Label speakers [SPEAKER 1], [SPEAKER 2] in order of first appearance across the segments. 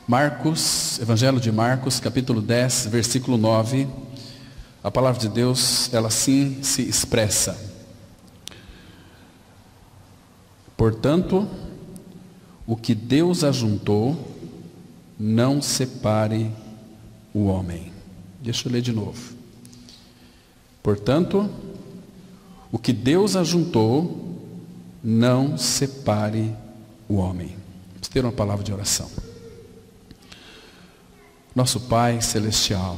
[SPEAKER 1] Marcos, Evangelho de Marcos, capítulo 10, versículo 9. A palavra de Deus, ela assim se expressa. Portanto, o que Deus ajuntou, não separe o homem. Deixa eu ler de novo. Portanto, o que Deus ajuntou, não separe o homem. Vamos ter uma palavra de oração. Nosso Pai Celestial,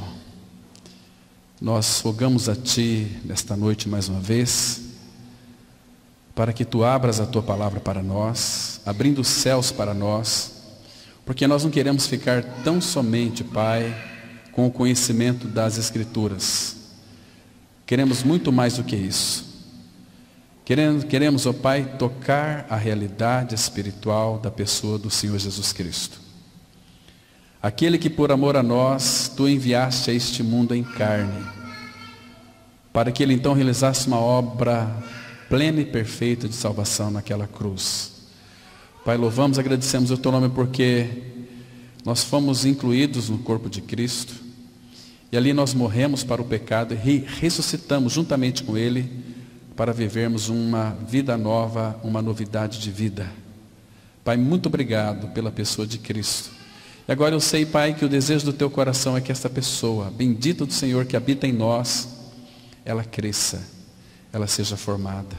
[SPEAKER 1] nós rogamos a Ti nesta noite mais uma vez, para que Tu abras a Tua palavra para nós, abrindo os céus para nós, porque nós não queremos ficar tão somente, Pai, com o conhecimento das Escrituras. Queremos muito mais do que isso. Queremos, ó Pai, tocar a realidade espiritual da pessoa do Senhor Jesus Cristo. Aquele que por amor a nós, Tu enviaste a este mundo em carne, para que Ele então realizasse uma obra plena e perfeita de salvação naquela cruz. Pai, louvamos e agradecemos o Teu nome porque nós fomos incluídos no corpo de Cristo, e ali nós morremos para o pecado e ressuscitamos juntamente com Ele, para vivermos uma vida nova, uma novidade de vida. Pai, muito obrigado pela pessoa de Cristo. E agora eu sei, Pai, que o desejo do Teu coração é que esta pessoa, bendita do Senhor que habita em nós, ela cresça, ela seja formada.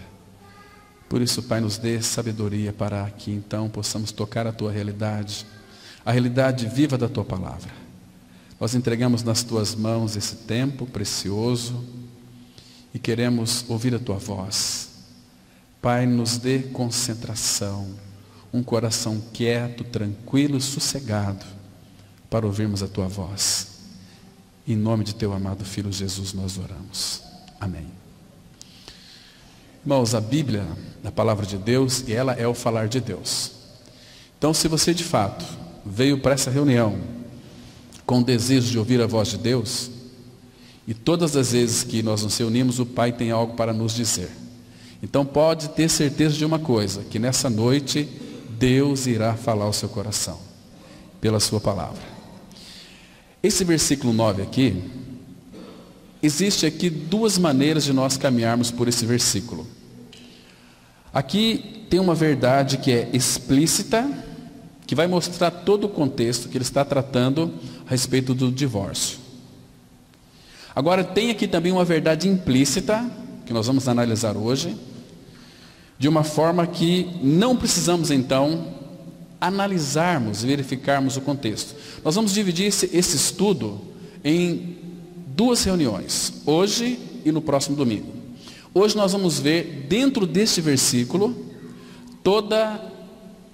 [SPEAKER 1] Por isso, Pai, nos dê sabedoria para que então possamos tocar a Tua realidade, a realidade viva da Tua palavra. Nós entregamos nas Tuas mãos esse tempo precioso e queremos ouvir a Tua voz. Pai, nos dê concentração, um coração quieto, tranquilo e sossegado, para ouvirmos a Tua voz. Em nome de Teu amado Filho Jesus nós oramos. Amém. Irmãos, a Bíblia, a palavra de Deus, e ela é o falar de Deus. Então, se você de fato veio para essa reunião com o desejo de ouvir a voz de Deus, e todas as vezes que nós nos reunimos, o Pai tem algo para nos dizer. Então pode ter certeza de uma coisa, que nessa noite Deus irá falar ao seu coração, pela sua palavra. Esse versículo 9 aqui, existe aqui duas maneiras de nós caminharmos por esse versículo. Aqui tem uma verdade que é explícita, que vai mostrar todo o contexto que ele está tratando a respeito do divórcio. Agora tem aqui também uma verdade implícita, que nós vamos analisar hoje, de uma forma que não precisamos então analisarmos, verificarmos o contexto. Nós vamos dividir esse estudo em duas reuniões, hoje e no próximo domingo. Hoje nós vamos ver dentro deste versículo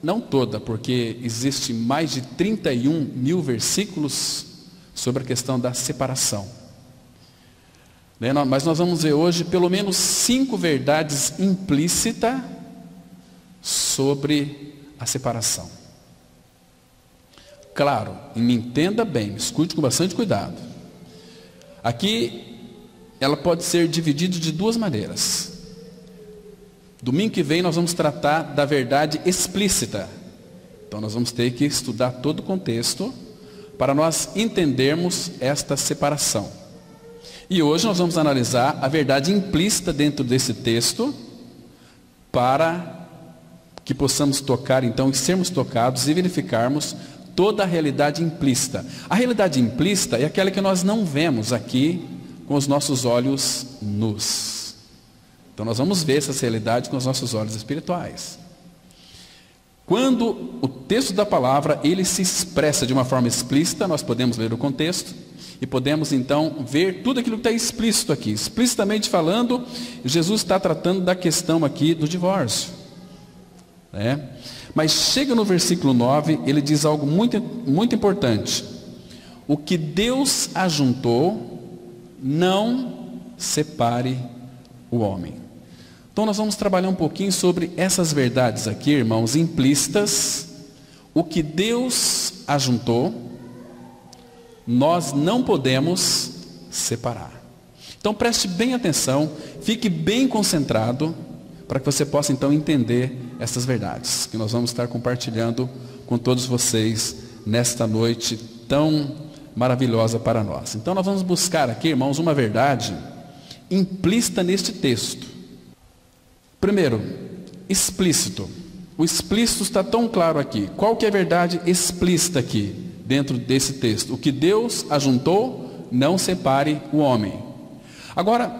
[SPEAKER 1] não toda, porque existe mais de 31 mil versículos sobre a questão da separação. Mas nós vamos ver hoje pelo menos 5 verdades implícitas sobre a separação. Claro, me entenda bem, escute com bastante cuidado. Aqui, ela pode ser dividida de duas maneiras. Domingo que vem nós vamos tratar da verdade explícita. Então nós vamos ter que estudar todo o contexto para nós entendermos esta separação. E hoje nós vamos analisar a verdade implícita dentro desse texto, para que possamos tocar então e sermos tocados e verificarmos toda a realidade implícita. A realidade implícita é aquela que nós não vemos aqui com os nossos olhos nus. Então nós vamos ver essa realidade com os nossos olhos espirituais. Quando o texto da palavra ele se expressa de uma forma explícita, nós podemos ler o contexto e podemos então ver tudo aquilo que está explícito aqui. Explicitamente falando, Jesus está tratando da questão aqui do divórcio. Mas chega no versículo 9, ele diz algo muito, muito importante. O que Deus ajuntou, não separe o homem. Então nós vamos trabalhar um pouquinho sobre essas verdades aqui, irmãos, implícitas. O que Deus ajuntou, nós não podemos separar. Então preste bem atenção, fique bem concentrado, para que você possa então entender essas verdades que nós vamos estar compartilhando com todos vocês nesta noite tão maravilhosa para nós. Então nós vamos buscar aqui, irmãos, uma verdade implícita neste texto. Primeiro, explícito. O explícito está tão claro aqui. Qual que é a verdade explícita aqui, dentro desse texto? O que Deus ajuntou, não separe o homem. Agora,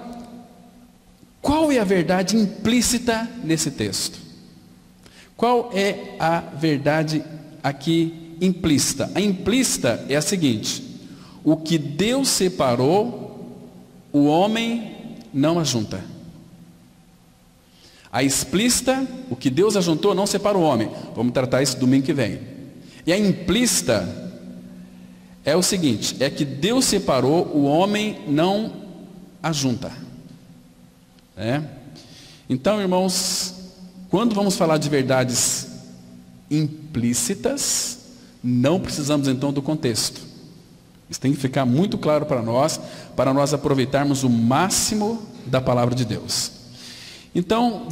[SPEAKER 1] qual é a verdade implícita nesse texto? Qual é a verdade aqui implícita? A implícita é a seguinte: o que Deus separou, o homem não ajunta. A explícita, o que Deus ajuntou, não separa o homem. Vamos tratar isso domingo que vem. E a implícita é o seguinte: é que Deus separou, o homem não ajunta. Então, irmãos, quando vamos falar de verdades implícitas, não precisamos então do contexto. Isso tem que ficar muito claro para nós aproveitarmos o máximo da palavra de Deus. Então,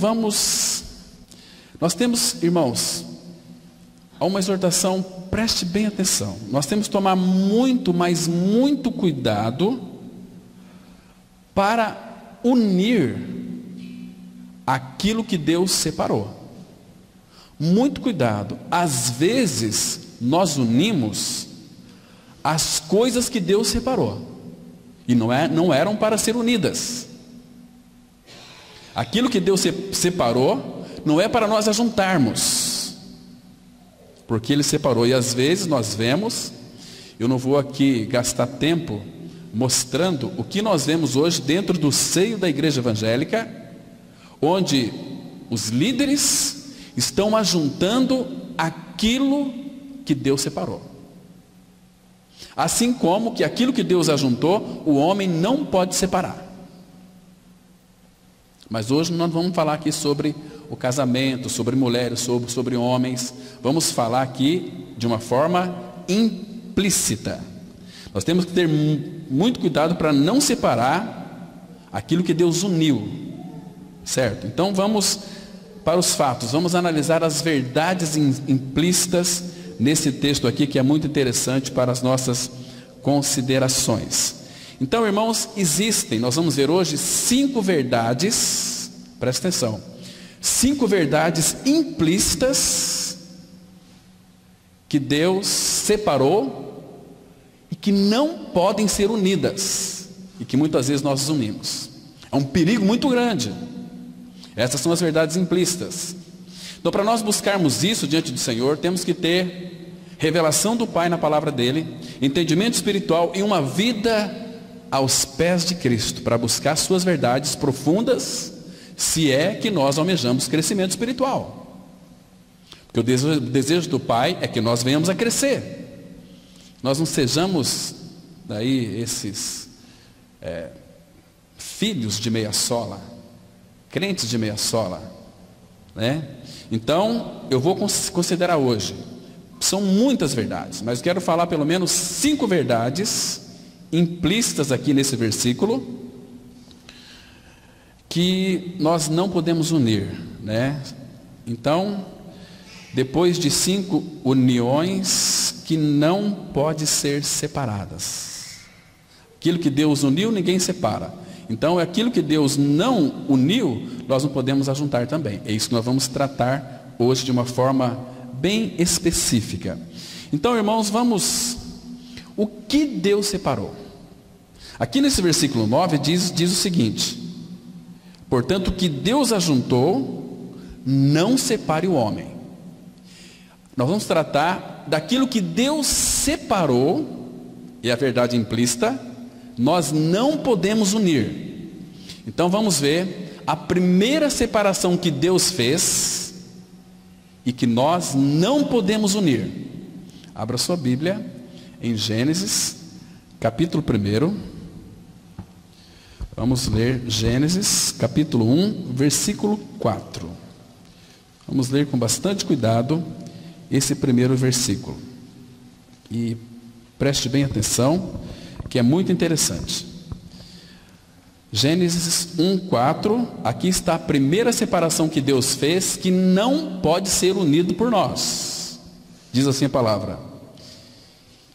[SPEAKER 1] nós temos, irmãos, uma exortação, preste bem atenção. Nós temos que tomar muito, mas muito cuidado para unir aquilo que Deus separou. Muito cuidado. Às vezes, nós unimos as coisas que Deus separou. E não eram para ser unidas. Aquilo que Deus separou, não é para nós ajuntarmos. Porque Ele separou. E às vezes nós vemos, eu não vou aqui gastar tempo mostrando o que nós vemos hoje dentro do seio da igreja evangélica, onde os líderes estão ajuntando aquilo que Deus separou. Assim como que aquilo que Deus ajuntou, o homem não pode separar. Mas hoje nós vamos falar aqui sobre o casamento, sobre mulheres, sobre homens. Vamos falar aqui de uma forma implícita. Nós temos que ter muito cuidado para não separar aquilo que Deus uniu. Certo? Então vamos para os fatos. Vamos analisar as verdades implícitas nesse texto aqui, que é muito interessante para as nossas considerações. Então, irmãos, nós vamos ver hoje 5 verdades, presta atenção, 5 verdades implícitas que Deus separou e que não podem ser unidas, e que muitas vezes nós unimos. É um perigo muito grande. Essas são as verdades implícitas. Então, para nós buscarmos isso diante do Senhor, temos que ter revelação do Pai na palavra dEle, entendimento espiritual e uma vida aos pés de Cristo, para buscar suas verdades profundas, se é que nós almejamos crescimento espiritual. Porque o desejo do Pai é que nós venhamos a crescer. Nós não sejamos daí esses filhos de meia sola, crentes de meia sola, né? Então, eu vou considerar hoje, são muitas verdades, mas quero falar pelo menos 5 verdades implícitas aqui nesse versículo, que nós não podemos unir, né? Então, depois de 5 uniões que não podem ser separadas. Aquilo que Deus uniu, ninguém separa. Então, aquilo que Deus não uniu, nós não podemos ajuntar também. É isso que nós vamos tratar hoje de uma forma bem específica. Então, irmãos, o que Deus separou? Aqui nesse versículo 9 diz o seguinte: portanto, o que Deus ajuntou, não separe o homem. Nós vamos tratar daquilo que Deus separou, e a verdade implícita, nós não podemos unir. Então vamos ver a primeira separação que Deus fez e que nós não podemos unir. Abra sua Bíblia em Gênesis, capítulo 1. Vamos ler Gênesis, capítulo 1, versículo 4. Vamos ler com bastante cuidado esse primeiro versículo. E preste bem atenção, que é muito interessante. Gênesis 1:4, aqui está a primeira separação que Deus fez, que não pode ser unido por nós. Diz assim a palavra: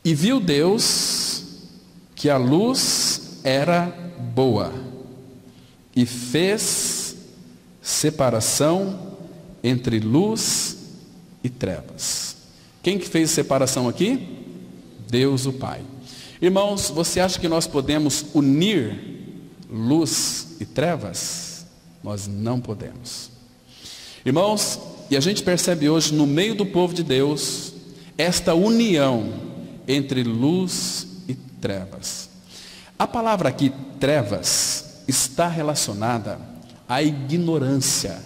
[SPEAKER 1] E viu Deus que a luz era boa, e fez separação entre luz e trevas. Quem que fez separação aqui? Deus o Pai. Irmãos, você acha que nós podemos unir luz e trevas? Nós não podemos. Irmãos, e a gente percebe hoje no meio do povo de Deus esta união entre luz e trevas. A palavra aqui, trevas, está relacionada à ignorância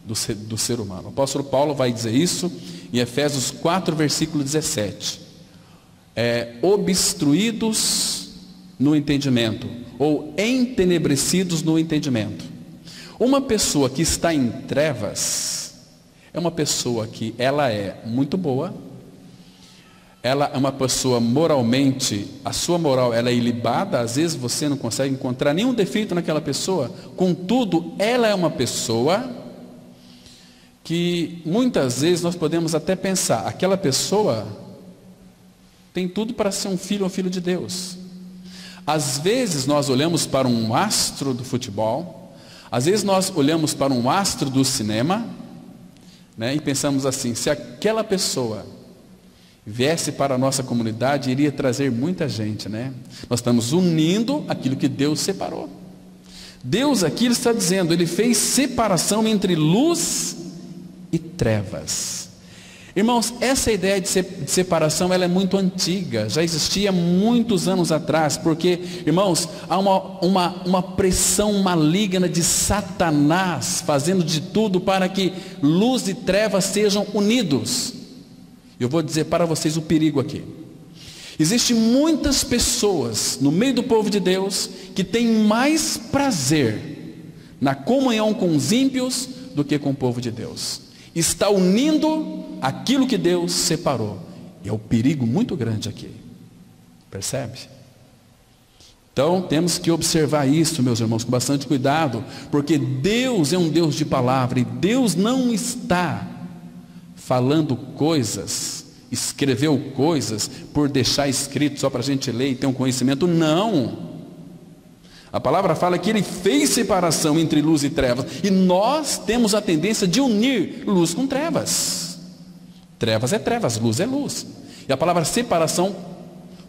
[SPEAKER 1] do ser humano. O apóstolo Paulo vai dizer isso em Efésios 4, versículo 17. Obstruídos no entendimento, ou entenebrecidos no entendimento. Uma pessoa que está em trevas é uma pessoa que ela é muito boa, ela é uma pessoa moralmente, a sua moral ela é ilibada, às vezes você não consegue encontrar nenhum defeito naquela pessoa, contudo, ela é uma pessoa que muitas vezes nós podemos até pensar, aquela pessoa tem tudo para ser um filho de Deus. Às vezes nós olhamos para um astro do futebol, às vezes nós olhamos para um astro do cinema, né, e pensamos assim, se aquela pessoa viesse para a nossa comunidade, iria trazer muita gente, né? Nós estamos unindo aquilo que Deus separou. Deus aqui ele está dizendo, Ele fez separação entre luz e trevas. Irmãos, essa ideia de separação ela é muito antiga, já existia muitos anos atrás, porque, irmãos, há uma pressão maligna de Satanás, fazendo de tudo para que luz e trevas sejam unidos. Eu vou dizer para vocês o perigo aqui. Existem muitas pessoas no meio do povo de Deus que têm mais prazer na comunhão com os ímpios do que com o povo de Deus. Está unindo aquilo que Deus separou. E é um perigo muito grande aqui. Percebe? Então temos que observar isso, meus irmãos, com bastante cuidado, porque Deus é um Deus de palavra e Deus não está falando coisas, escreveu coisas por deixar escrito só para a gente ler e ter um conhecimento. Não. A palavra fala que Ele fez separação entre luz e trevas. E nós temos a tendência de unir luz com trevas. Trevas é trevas, luz é luz. E a palavra separação,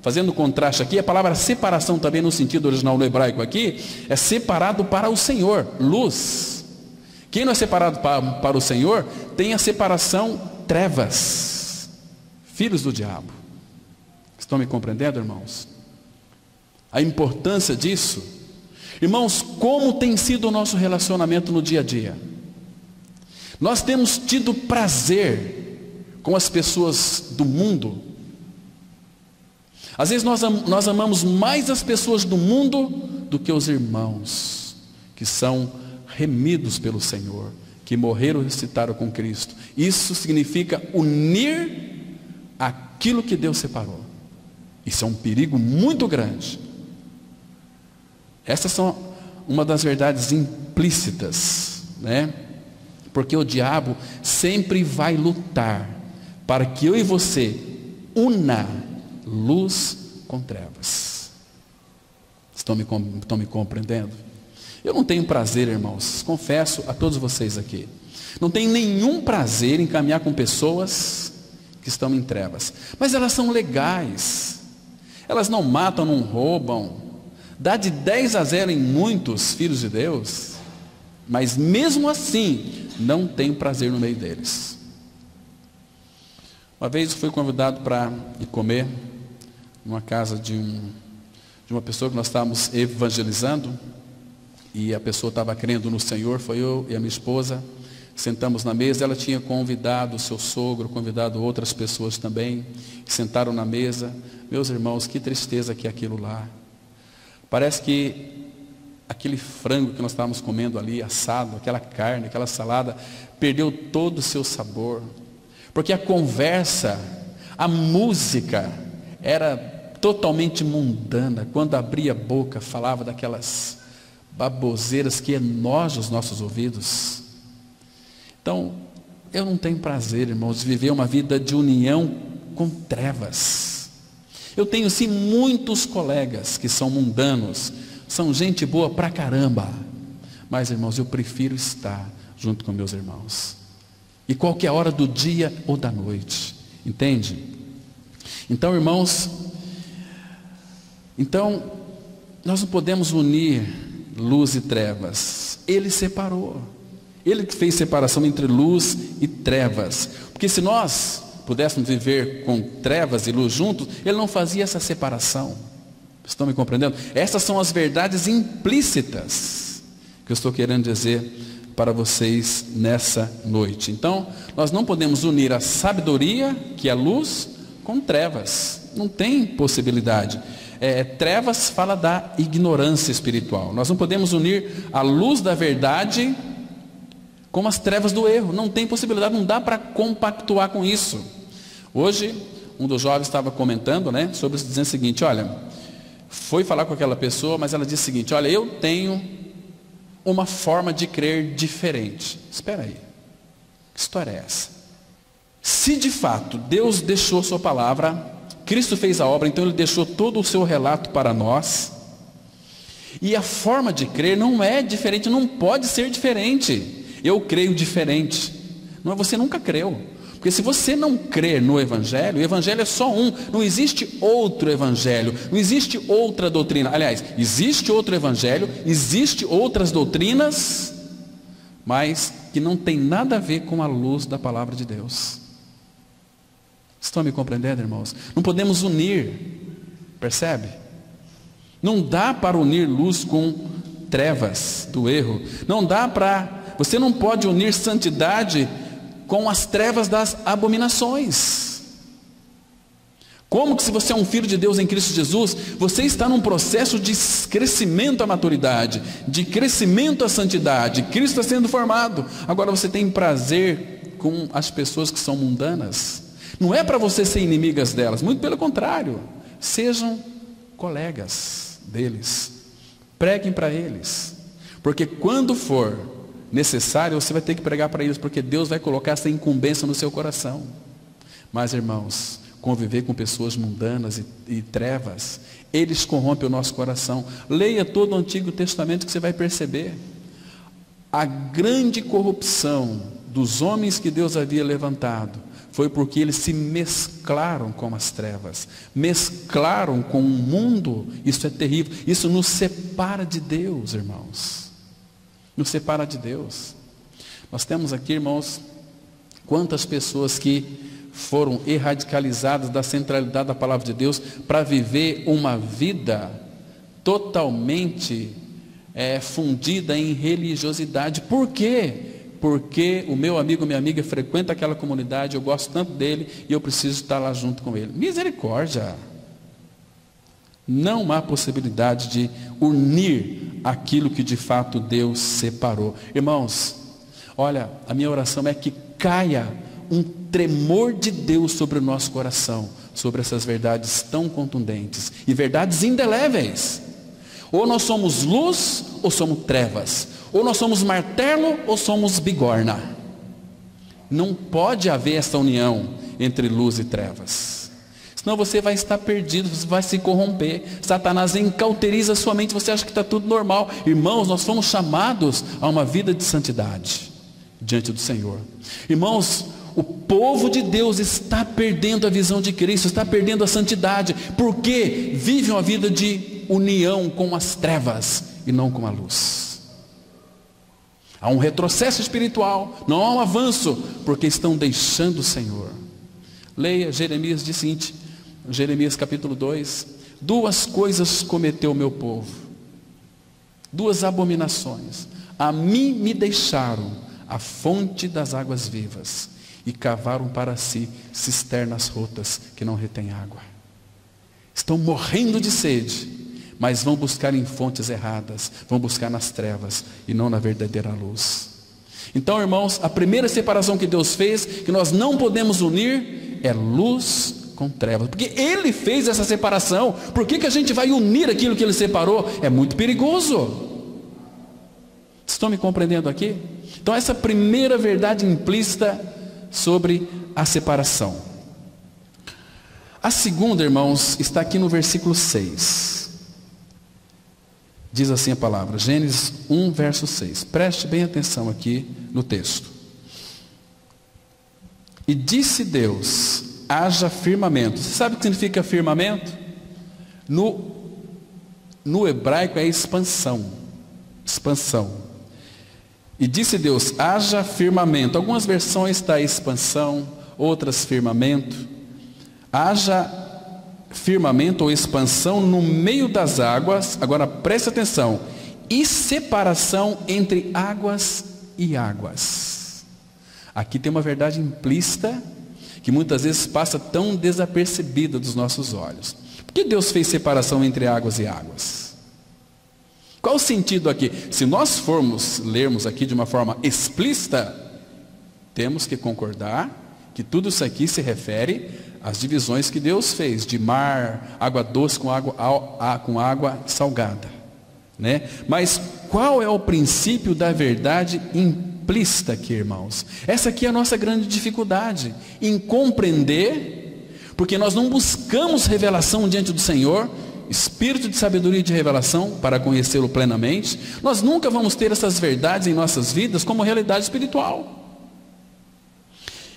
[SPEAKER 1] fazendo contraste aqui, a palavra separação também no sentido original no hebraico aqui, é separado para o Senhor, luz. Quem não é separado para o Senhor, tem a separação trevas. Filhos do diabo. Estão me compreendendo, irmãos? A importância disso. Irmãos, como tem sido o nosso relacionamento no dia a dia? Nós temos tido prazer com as pessoas do mundo. Às vezes nós amamos mais as pessoas do mundo do que os irmãos que são remidos pelo Senhor, que morreram e ressuscitaram com Cristo. Isso significa unir aquilo que Deus separou. Isso é um perigo muito grande. Essas são uma das verdades implícitas, né? Porque o diabo sempre vai lutar para que eu e você una luz com trevas. Estão me compreendendo? Eu não tenho prazer, irmãos, confesso a todos vocês aqui, não tenho nenhum prazer em caminhar com pessoas que estão em trevas, mas elas são legais, elas não matam, não roubam, dá de 10-0 em muitos filhos de Deus, mas mesmo assim, não tem prazer no meio deles. Uma vez eu fui convidado para ir comer numa casa de uma pessoa que nós estávamos evangelizando, e a pessoa estava crendo no Senhor, foi eu e a minha esposa, sentamos na mesa, ela tinha convidado o seu sogro, convidado outras pessoas também, sentaram na mesa. Meus irmãos, que tristeza que é aquilo lá. Parece que aquele frango que nós estávamos comendo ali, assado, aquela carne, aquela salada, perdeu todo o seu sabor. Porque a conversa, a música, era totalmente mundana. Quando abria a boca, falava daquelas baboseiras que enojam os nossos ouvidos. Então, eu não tenho prazer, irmãos, de viver uma vida de união com trevas. Eu tenho sim muitos colegas que são mundanos, são gente boa pra caramba. Mas, irmãos, eu prefiro estar junto com meus irmãos. E qualquer hora do dia ou da noite. Entende? Então, irmãos, nós não podemos unir luz e trevas. Ele separou. Ele que fez separação entre luz e trevas. Porque se nós pudéssemos viver com trevas e luz juntos, ele não fazia essa separação. Estão me compreendendo? Essas são as verdades implícitas que eu estou querendo dizer para vocês nessa noite. Então, nós não podemos unir a sabedoria, que é a luz, com trevas. Não tem possibilidade. Trevas fala da ignorância espiritual. Nós não podemos unir a luz da verdade com as trevas do erro. Não tem possibilidade, não dá para compactuar com isso. Hoje, um dos jovens estava comentando, sobre isso, dizendo o seguinte: olha, foi falar com aquela pessoa, mas ela disse o seguinte: olha, eu tenho uma forma de crer diferente. Espera aí, que história é essa? Se de fato Deus deixou sua palavra, Cristo fez a obra, então Ele deixou todo o seu relato para nós, e a forma de crer não é diferente, não pode ser diferente. Eu creio diferente. Não, você nunca creu. Porque se você não crer no Evangelho, o Evangelho é só um. Não existe outro Evangelho. Não existe outra doutrina. Aliás, existe outro Evangelho, existe outras doutrinas, mas que não tem nada a ver com a luz da palavra de Deus. Estão me compreendendo, irmãos? Não podemos unir. Percebe? Não dá para unir luz com trevas do erro. Não dá para... Você não pode unir santidade com as trevas das abominações. Como que, se você é um filho de Deus em Cristo Jesus, você está num processo de crescimento à maturidade, de crescimento à santidade. Cristo está sendo formado. Agora você tem prazer com as pessoas que são mundanas. Não é para você ser inimigas delas, muito pelo contrário. Sejam colegas deles. Preguem para eles. Porque quando for necessário, você vai ter que pregar para eles, porque Deus vai colocar essa incumbência no seu coração. Mas, irmãos, conviver com pessoas mundanas e trevas, eles corrompem o nosso coração. Leia todo o Antigo Testamento que você vai perceber a grande corrupção dos homens que Deus havia levantado. Foi porque eles se mesclaram com as trevas, mesclaram com o mundo. Isso é terrível, isso nos separa de Deus, irmãos. Nos separa de Deus. Nós temos aqui, irmãos, quantas pessoas que foram erradicalizadas da centralidade da palavra de Deus para viver uma vida totalmente fundida em religiosidade. Por quê? Porque o meu amigo, minha amiga frequenta aquela comunidade, eu gosto tanto dele e eu preciso estar lá junto com ele. Misericórdia! Não há possibilidade de unir aquilo que de fato Deus separou. Irmãos, olha, a minha oração é que caia um tremor de Deus sobre o nosso coração, sobre essas verdades tão contundentes e verdades indeléveis. Ou nós somos luz ou somos trevas. Ou nós somos martelo ou somos bigorna. Não pode haver essa união entre luz e trevas. Senão você vai estar perdido, você vai se corromper. Satanás encauteriza a sua mente, você acha que está tudo normal. Irmãos, nós fomos chamados a uma vida de santidade diante do Senhor. Irmãos, o povo de Deus está perdendo a visão de Cristo, está perdendo a santidade, porque vive uma vida de união com as trevas e não com a luz. Há um retrocesso espiritual, não há um avanço, porque estão deixando o Senhor. Leia, Jeremias diz o seguinte, Jeremias capítulo 2, 2 coisas cometeu o meu povo, 2 abominações. A mim me deixaram a fonte das águas vivas e cavaram para si cisternas rotas que não retêm água. Estão morrendo de sede, mas vão buscar em fontes erradas, vão buscar nas trevas e não na verdadeira luz. Então, irmãos, a primeira separação que Deus fez, que nós não podemos unir, é luz com trevas, porque Ele fez essa separação. Por que a gente vai unir aquilo que Ele separou? É muito perigoso. Estão me compreendendo aqui? Então, essa primeira verdade implícita sobre a separação. A segunda, irmãos, está aqui no versículo 6. Diz assim a palavra, Gênesis 1, verso 6. Preste bem atenção aqui no texto. E disse Deus, haja firmamento. Você sabe o que significa firmamento? No hebraico é expansão. Expansão. E disse Deus, haja firmamento. Algumas versões está expansão, outras firmamento. Haja firmamento ou expansão no meio das águas. Agora preste atenção. E separação entre águas e águas. Aqui tem uma verdade implícita que muitas vezes passa tão desapercebida dos nossos olhos. Por que Deus fez separação entre águas e águas? Qual o sentido aqui? Se nós formos lermos aqui de uma forma explícita, temos que concordar que tudo isso aqui se refere às divisões que Deus fez, de mar, água doce com água salgada, né? Mas qual é o princípio da verdade implícita aqui, irmãos? Essa aqui é a nossa grande dificuldade, em compreender, porque nós não buscamos revelação diante do Senhor, espírito de sabedoria e de revelação, para conhecê-lo plenamente. Nós nunca vamos ter essas verdades em nossas vidas como realidade espiritual.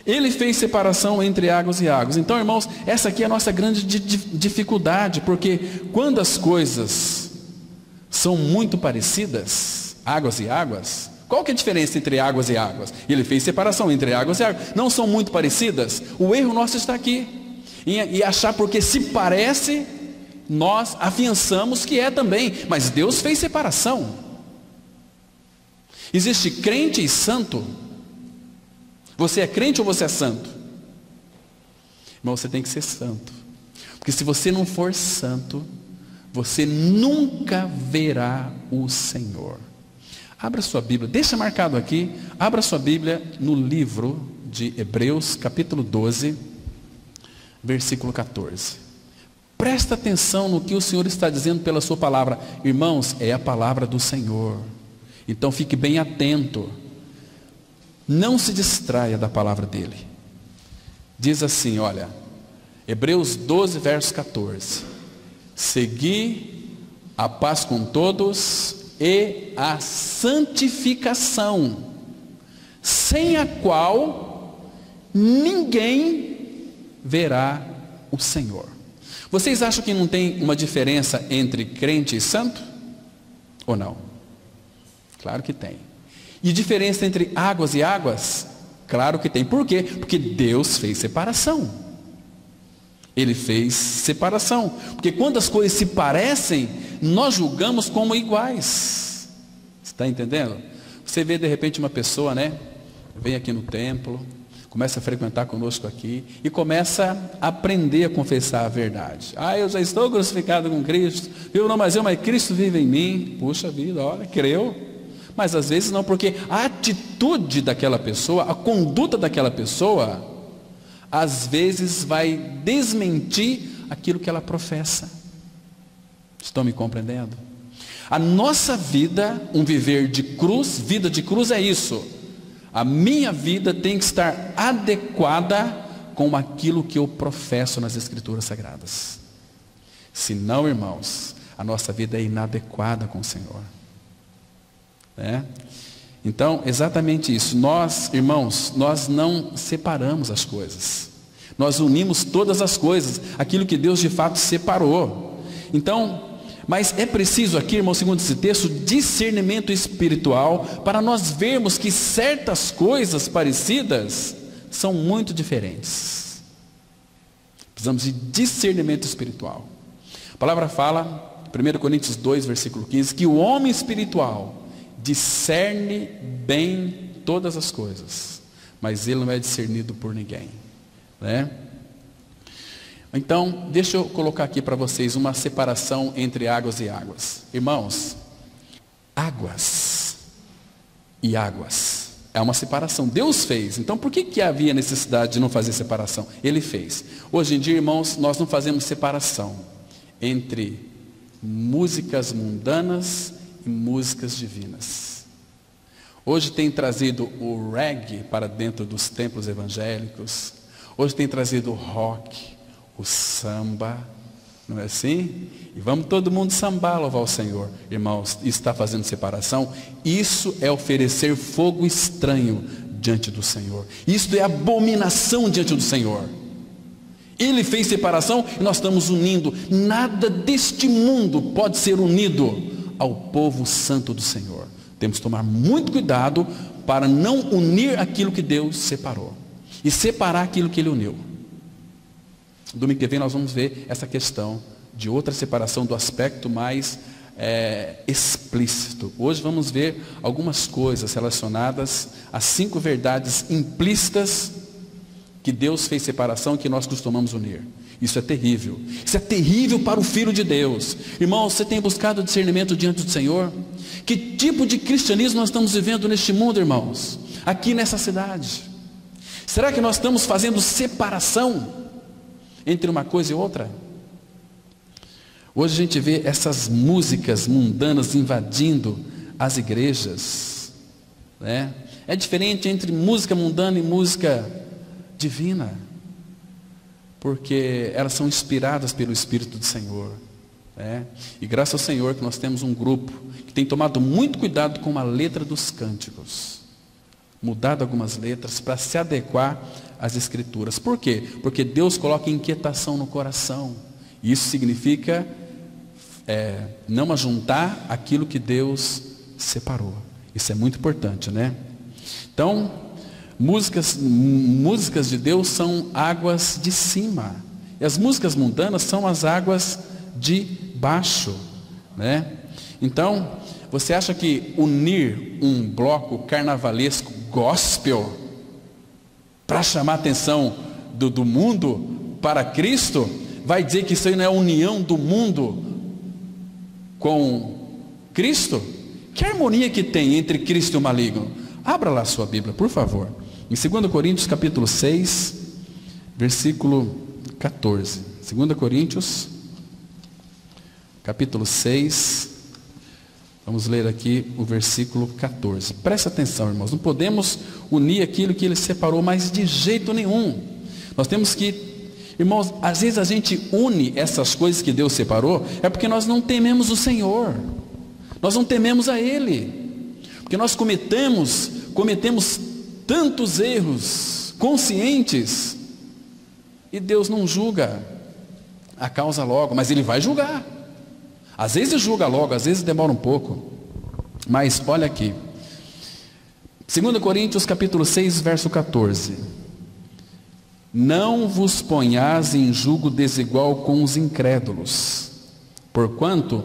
[SPEAKER 1] Ele fez separação entre águas e águas. Então, irmãos, essa aqui é a nossa grande dificuldade, porque quando as coisas são muito parecidas, águas e águas, qual que é a diferença entre águas e águas? Ele fez separação entre águas e águas. Não são muito parecidas? O erro nosso está aqui, em achar porque se parece, nós afiançamos que é também, mas Deus fez separação. Existe crente e santo. Você é crente ou você é santo? Irmão, você tem que ser santo, porque se você não for santo, você nunca verá o Senhor. Abra sua Bíblia, deixa marcado aqui, abra sua Bíblia no livro de Hebreus, capítulo 12, versículo 14. Presta atenção no que o Senhor está dizendo pela sua palavra. Irmãos, é a palavra do Senhor. Então fique bem atento. Não se distraia da palavra dele. Diz assim, olha, Hebreus 12, verso 14. Segui a paz com todos e a santificação, sem a qual ninguém verá o Senhor. Vocês acham que não tem uma diferença entre crente e santo? Ou não? Claro que tem. E diferença entre águas e águas? Claro que tem. Por quê? Porque Deus fez separação. Ele fez separação. Porque quando as coisas se parecem, nós julgamos como iguais. Você está entendendo? Você vê de repente uma pessoa, né? Vem aqui no templo, começa a frequentar conosco aqui e começa a aprender a confessar a verdade. Eu já estou crucificado com Cristo. Mas Cristo vive em mim. Puxa vida, olha, creu. Mas às vezes não, porque a atitude daquela pessoa, a conduta daquela pessoa, às vezes vai desmentir aquilo que ela professa. Estão me compreendendo? A nossa vida, um viver de cruz, vida de cruz é isso. A minha vida tem que estar adequada com aquilo que eu professo nas Escrituras Sagradas. Senão, irmãos, a nossa vida é inadequada com o Senhor. Então, exatamente isso. Nós, irmãos, nós não separamos as coisas. Nós unimos todas as coisas, aquilo que Deus de fato separou. Então, mas é preciso aqui, irmão, segundo esse texto, discernimento espiritual, para nós vermos que certas coisas parecidas são muito diferentes. Precisamos de discernimento espiritual. A palavra fala, 1 Coríntios 2, versículo 15, que o homem espiritual discerne bem todas as coisas, mas ele não é discernido por ninguém, né? Então, deixa eu colocar aqui para vocês uma separação entre águas e águas. Irmãos, águas e águas é uma separação. Deus fez. Então, por que havia necessidade de não fazer separação? Ele fez. Hoje em dia, irmãos, nós não fazemos separação entre músicas mundanas e músicas divinas. Hoje tem trazido o reggae para dentro dos templos evangélicos. Hoje tem trazido o rock, o samba, não é assim? E vamos todo mundo sambar, louvar o Senhor. Irmãos, isso está fazendo separação? Isso é oferecer fogo estranho diante do Senhor. Isso é abominação diante do Senhor. Ele fez separação e nós estamos unindo. Nada deste mundo pode ser unido ao povo santo do Senhor. Temos que tomar muito cuidado para não unir aquilo que Deus separou e separar aquilo que Ele uniu. Domingo que vem nós vamos ver essa questão de outra separação do aspecto mais explícito. Hoje vamos ver algumas coisas relacionadas às 5 verdades implícitas que Deus fez separação e que nós costumamos unir. Isso é terrível. Isso é terrível para o Filho de Deus. Irmão, você tem buscado discernimento diante do Senhor? Que tipo de cristianismo nós estamos vivendo neste mundo, irmãos? Aqui nessa cidade. Será que nós estamos fazendo separação entre uma coisa e outra? Hoje a gente vê essas músicas mundanas invadindo as igrejas, né? É diferente entre música mundana e música divina, porque elas são inspiradas pelo Espírito do Senhor, né? E graças ao Senhor que nós temos um grupo que tem tomado muito cuidado com a letra dos cânticos, mudado algumas letras para se adequar às Escrituras. Por quê? Porque Deus coloca inquietação no coração. Isso significa não ajuntar aquilo que Deus separou. Isso é muito importante, né? Então, músicas de Deus são águas de cima, e as músicas mundanas são as águas de baixo, né? Então, você acha que unir um bloco carnavalesco gospel para chamar a atenção do mundo para Cristo vai dizer que isso aí não é a união do mundo com Cristo? Que harmonia que tem entre Cristo e o maligno? Abra lá a sua Bíblia, por favor. Em 2 Coríntios capítulo 6, versículo 14. 2 Coríntios, capítulo 6, vamos ler aqui o versículo 14. Presta atenção, irmãos, não podemos unir aquilo que Ele separou, mas de jeito nenhum. Nós temos que, irmãos, às vezes a gente une essas coisas que Deus separou, é porque nós não tememos o Senhor, nós não tememos a Ele, porque nós cometemos tantos erros conscientes, e Deus não julga a causa logo, mas Ele vai julgar. Às vezes julga logo, às vezes demora um pouco. Mas olha aqui, 2 Coríntios capítulo 6, verso 14. Não vos ponhais em julgo desigual com os incrédulos, porquanto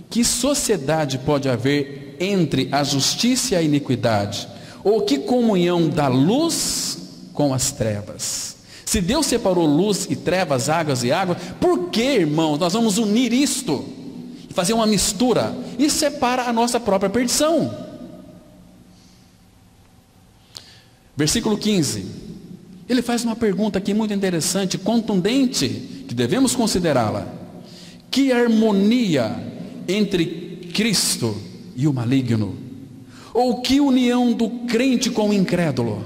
[SPEAKER 1] que sociedade pode haver entre a justiça e a iniquidade? Ou que comunhão da luz com as trevas? Se Deus separou luz e trevas, águas e água, por que, irmãos, nós vamos unir isto? Fazer uma mistura? Isso é para a nossa própria perdição. Versículo 15. Ele faz uma pergunta aqui muito interessante, contundente, que devemos considerá-la. Que harmonia entre Cristo e o maligno? Ou que união do crente com o incrédulo?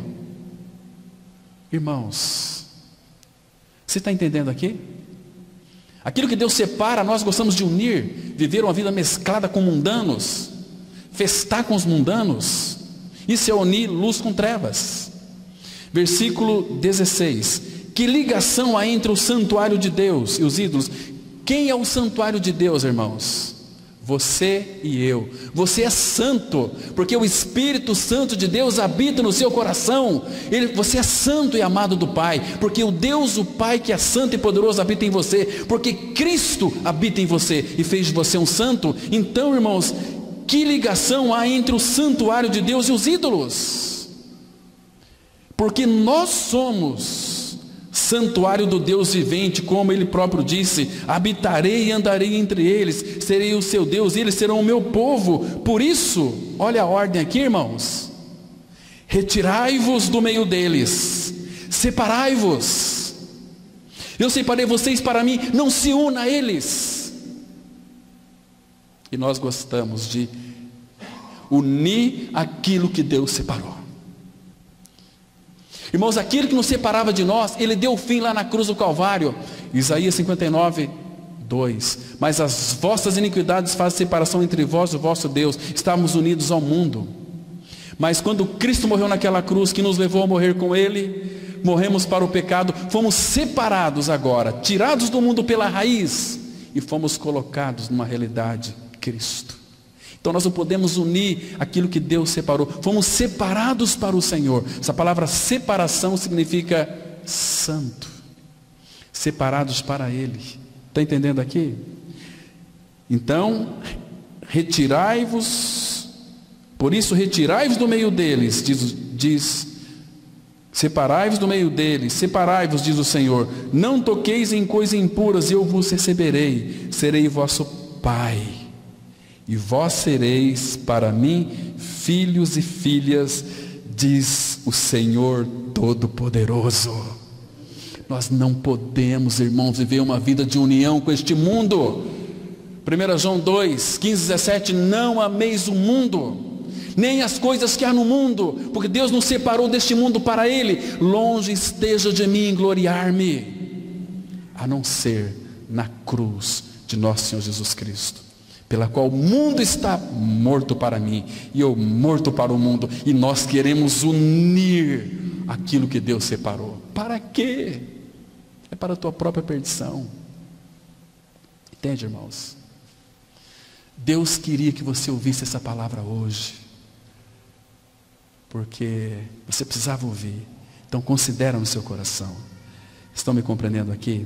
[SPEAKER 1] Irmãos, você está entendendo aqui? Aquilo que Deus separa, nós gostamos de unir, viver uma vida mesclada com mundanos, festar com os mundanos. Isso é unir luz com trevas. Versículo 16. Que ligação há entre o santuário de Deus e os ídolos? Quem é o santuário de Deus, irmãos? Você e eu. Você é santo, porque o Espírito Santo de Deus habita no seu coração. Você é santo e amado do Pai, porque o Deus, o Pai que é santo e poderoso habita em você, porque Cristo habita em você e fez de você um santo. Então, irmãos, que ligação há entre o santuário de Deus e os ídolos? Porque nós somos santuário do Deus vivente, como Ele próprio disse: habitarei e andarei entre eles, serei o seu Deus e eles serão o meu povo. Por isso, olha a ordem aqui, irmãos: retirai-vos do meio deles, separai-vos. Eu separei vocês para mim, não se una a eles. E nós gostamos de unir aquilo que Deus separou. Irmãos, aquilo que nos separava de nós, Ele deu fim lá na cruz do Calvário. Isaías 59, 2. Mas as vossas iniquidades fazem separação entre vós e o vosso Deus. Estávamos unidos ao mundo. Mas quando Cristo morreu naquela cruz, que nos levou a morrer com Ele, morremos para o pecado, fomos separados agora, tirados do mundo pela raiz, e fomos colocados numa realidade, Cristo. Então nós não podemos unir aquilo que Deus separou. Fomos separados para o Senhor. Essa palavra separação significa santo. Separados para Ele. Está entendendo aqui? Então, retirai-vos, por isso retirai-vos do meio deles, diz separai-vos do meio deles, separai-vos, diz o Senhor, não toqueis em coisas impuras, e eu vos receberei, serei vosso Pai, e vós sereis para mim filhos e filhas, diz o Senhor Todo-Poderoso. Nós não podemos, irmãos, viver uma vida de união com este mundo. 1 João 2, 15, 17, não ameis o mundo, nem as coisas que há no mundo, porque Deus nos separou deste mundo para Ele. Longe esteja de mim gloriar-me, a não ser na cruz de nosso Senhor Jesus Cristo, pela qual o mundo está morto para mim, e eu morto para o mundo, e nós queremos unir aquilo que Deus separou. Para quê? É para a tua própria perdição. Entende, irmãos? Deus queria que você ouvisse essa palavra hoje, porque você precisava ouvir. Então considera no seu coração. Estão me compreendendo aqui?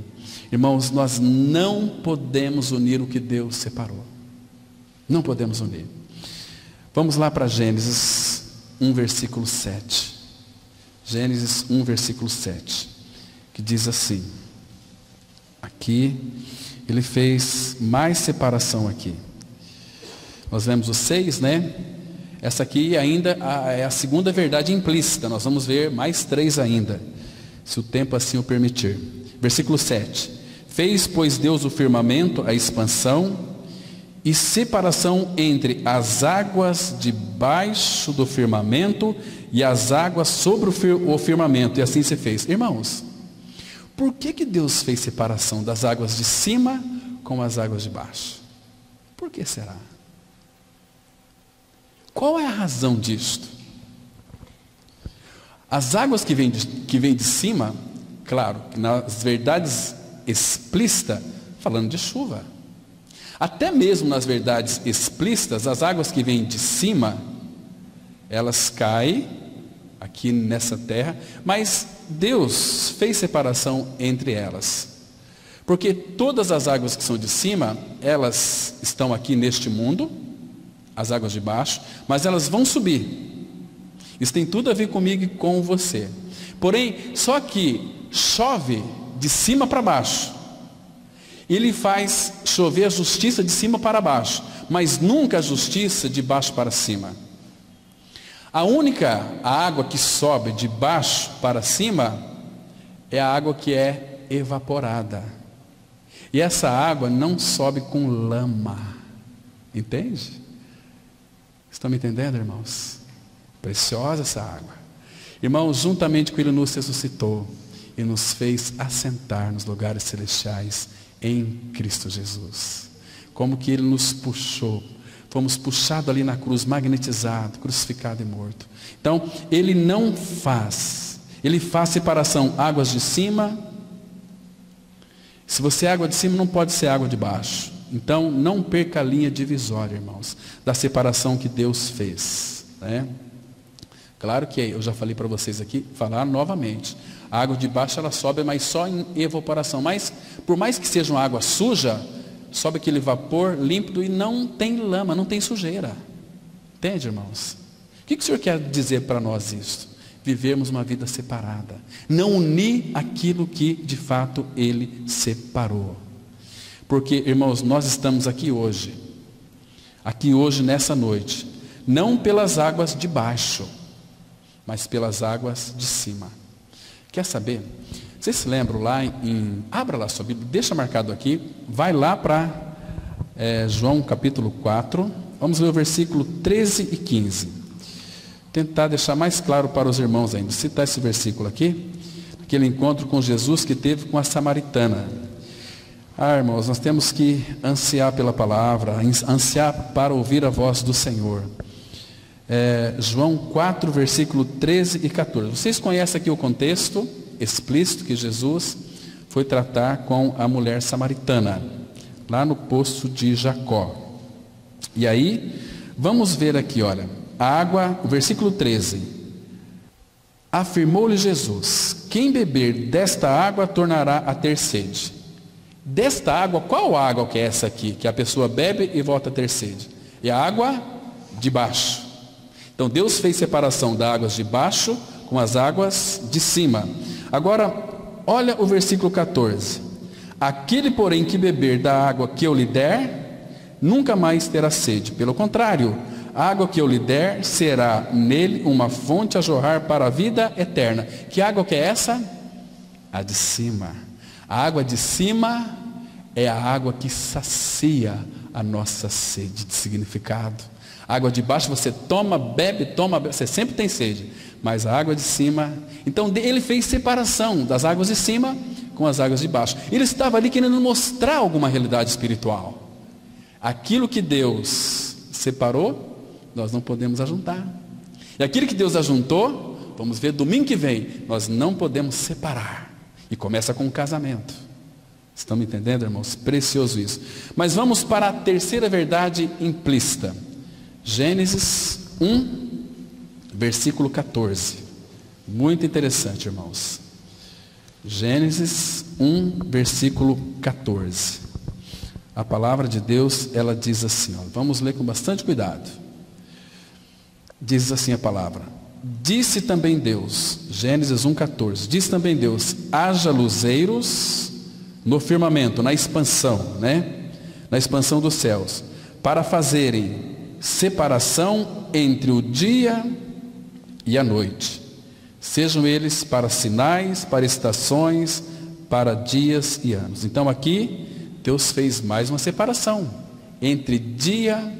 [SPEAKER 1] Irmãos, nós não podemos unir o que Deus separou. Não podemos unir. Vamos lá para Gênesis 1, versículo 7. Gênesis 1, versículo 7. Que diz assim. Aqui, ele fez mais separação aqui. Nós vemos o 6, né? Essa aqui ainda é a segunda verdade implícita. Nós vamos ver mais 3 ainda, se o tempo assim o permitir. Versículo 7. Fez, pois, Deus o firmamento, a expansão e separação entre as águas debaixo do firmamento e as águas sobre o firmamento. E assim se fez. Irmãos, por que Deus fez separação das águas de cima com as águas de baixo? Por que será? Qual é a razão disto? As águas que vêm de cima, claro, nas verdades explícitas, falando de chuva. Até mesmo nas verdades explícitas, as águas que vêm de cima, elas caem aqui nessa terra, mas Deus fez separação entre elas. Porque todas as águas que são de cima, elas estão aqui neste mundo, as águas de baixo, mas elas vão subir. Isso tem tudo a ver comigo e com você. Porém, só que chove de cima para baixo. Ele faz chover a justiça de cima para baixo, mas nunca a justiça de baixo para cima. A única água que sobe de baixo para cima é a água que é evaporada. E essa água não sobe com lama. Entende? Estão me entendendo, irmãos? Preciosa essa água. Irmãos, juntamente com Ele nos ressuscitou e nos fez assentar nos lugares celestiais em Cristo Jesus. Como que Ele nos puxou. Fomos puxados ali na cruz, magnetizado, crucificado e morto. Então, Ele não faz. Ele faz separação, águas de cima. Se você é água de cima, não pode ser água de baixo. Então, não perca a linha divisória, irmãos, da separação que Deus fez, né? Claro que eu já falei para vocês aqui, falar novamente. A água de baixo, ela sobe, mas só em evaporação. Mas, por mais que seja uma água suja, sobe aquele vapor límpido e não tem lama, não tem sujeira. Entende, irmãos? O que o Senhor quer dizer para nós isso? Vivermos uma vida separada. Não unir aquilo que, de fato, Ele separou. Porque, irmãos, nós estamos aqui hoje nessa noite, não pelas águas de baixo, mas pelas águas de cima. Quer saber? Vocês se lembram lá abra lá sua Bíblia, deixa marcado aqui, vai lá para João capítulo 4, vamos ler o versículo 13 e 15. Tentar deixar mais claro para os irmãos ainda, citar esse versículo aqui, aquele encontro com Jesus que teve com a samaritana. Irmãos, nós temos que ansiar pela palavra, ansiar para ouvir a voz do Senhor. João 4, versículo 13 e 14. Vocês conhecem aqui o contexto explícito que Jesus foi tratar com a mulher samaritana, lá no poço de Jacó. E aí, vamos ver aqui, olha, a água, o versículo 13. Afirmou-lhe Jesus: quem beber desta água tornará a ter sede. Desta água, qual água que é essa aqui? Que a pessoa bebe e volta a ter sede. É a água de baixo. Então Deus fez separação das águas de baixo com as águas de cima. Agora, olha o versículo 14. Aquele, porém, que beber da água que eu lhe der, nunca mais terá sede. Pelo contrário, a água que eu lhe der será nele uma fonte a jorrar para a vida eterna. Que água que é essa? A de cima. A água de cima é a água que sacia a nossa sede de significado. A água de baixo você toma, bebe, você sempre tem sede. Mas a água de cima, então ele fez separação das águas de cima com as águas de baixo. Ele estava ali querendo mostrar alguma realidade espiritual. Aquilo que Deus separou, nós não podemos ajuntar. E aquilo que Deus ajuntou, vamos ver domingo que vem, nós não podemos separar. E começa com o casamento. Estão me entendendo, irmãos? Precioso isso. Mas vamos para a terceira verdade implícita. Gênesis 1, versículo 14. Muito interessante, irmãos. Gênesis 1, versículo 14. A palavra de Deus, ela diz assim, ó, vamos ler com bastante cuidado. Diz assim a palavra: disse também Deus, Gênesis 1,14, disse também Deus, haja luzeiros no firmamento, na expansão, né? Na expansão dos céus, para fazerem separação entre o dia e a noite. Sejam eles para sinais, para estações, para dias e anos. Então aqui, Deus fez mais uma separação entre dia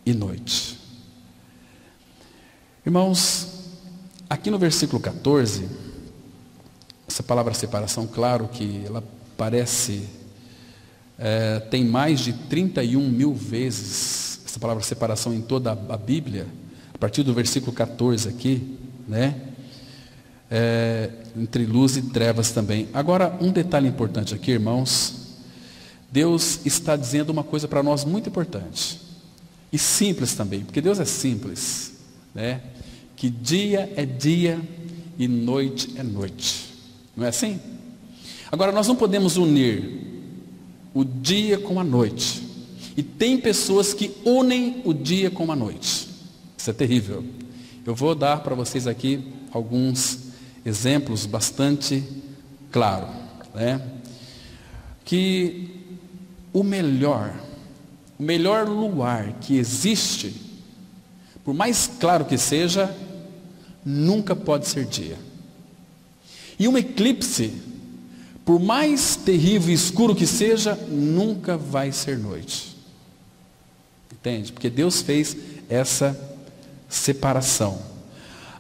[SPEAKER 1] e noite. Irmãos, aqui no versículo 14, essa palavra separação, claro que ela parece, tem mais de 31 mil vezes essa palavra separação em toda a Bíblia, a partir do versículo 14 aqui, né? Entre luz e trevas também. Agora, um detalhe importante aqui, irmãos, Deus está dizendo uma coisa para nós muito importante, e simples também, porque Deus é simples, né? Que dia é dia e noite é noite. Não é assim? Agora, nós não podemos unir o dia com a noite. E tem pessoas que unem o dia com a noite. Isso é terrível. Eu vou dar para vocês aqui alguns exemplos bastante claros, né? Que o melhor luar que existe, por mais claro que seja, nunca pode ser dia. E um eclipse, por mais terrível e escuro que seja, nunca vai ser noite. Entende? Porque Deus fez essa separação.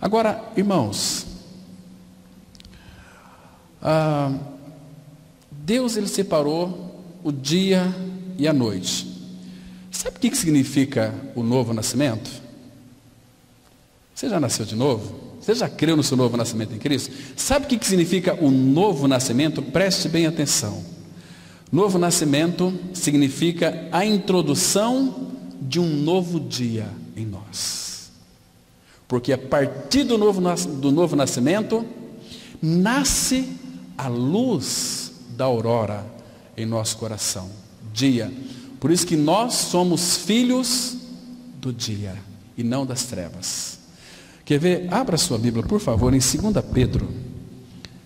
[SPEAKER 1] Agora, irmãos, Deus, ele separou o dia e a noite. Sabe o que significa o novo nascimento? Você já nasceu de novo? Você já creu no seu novo nascimento em Cristo? Sabe o que significa o novo nascimento? Preste bem atenção. Novo nascimento significa a introdução de um novo dia em nós. Porque a partir do novo nascimento, nasce a luz da aurora em nosso coração. Dia. Por isso que nós somos filhos do dia e não das trevas. Quer ver? Abra sua Bíblia, por favor, em 2 Pedro,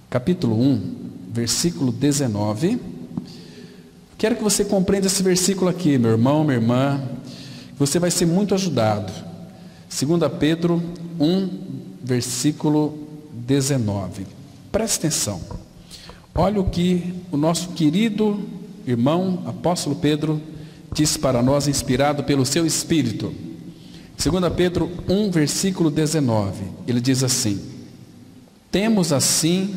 [SPEAKER 1] capítulo 1, versículo 19. Quero que você compreenda esse versículo aqui, meu irmão, minha irmã. Você vai ser muito ajudado. 2 Pedro 1, versículo 19. Preste atenção. Olha o que o nosso querido irmão, apóstolo Pedro, disse para nós, inspirado pelo seu Espírito. 2 Pedro 1, versículo 19, ele diz assim: temos assim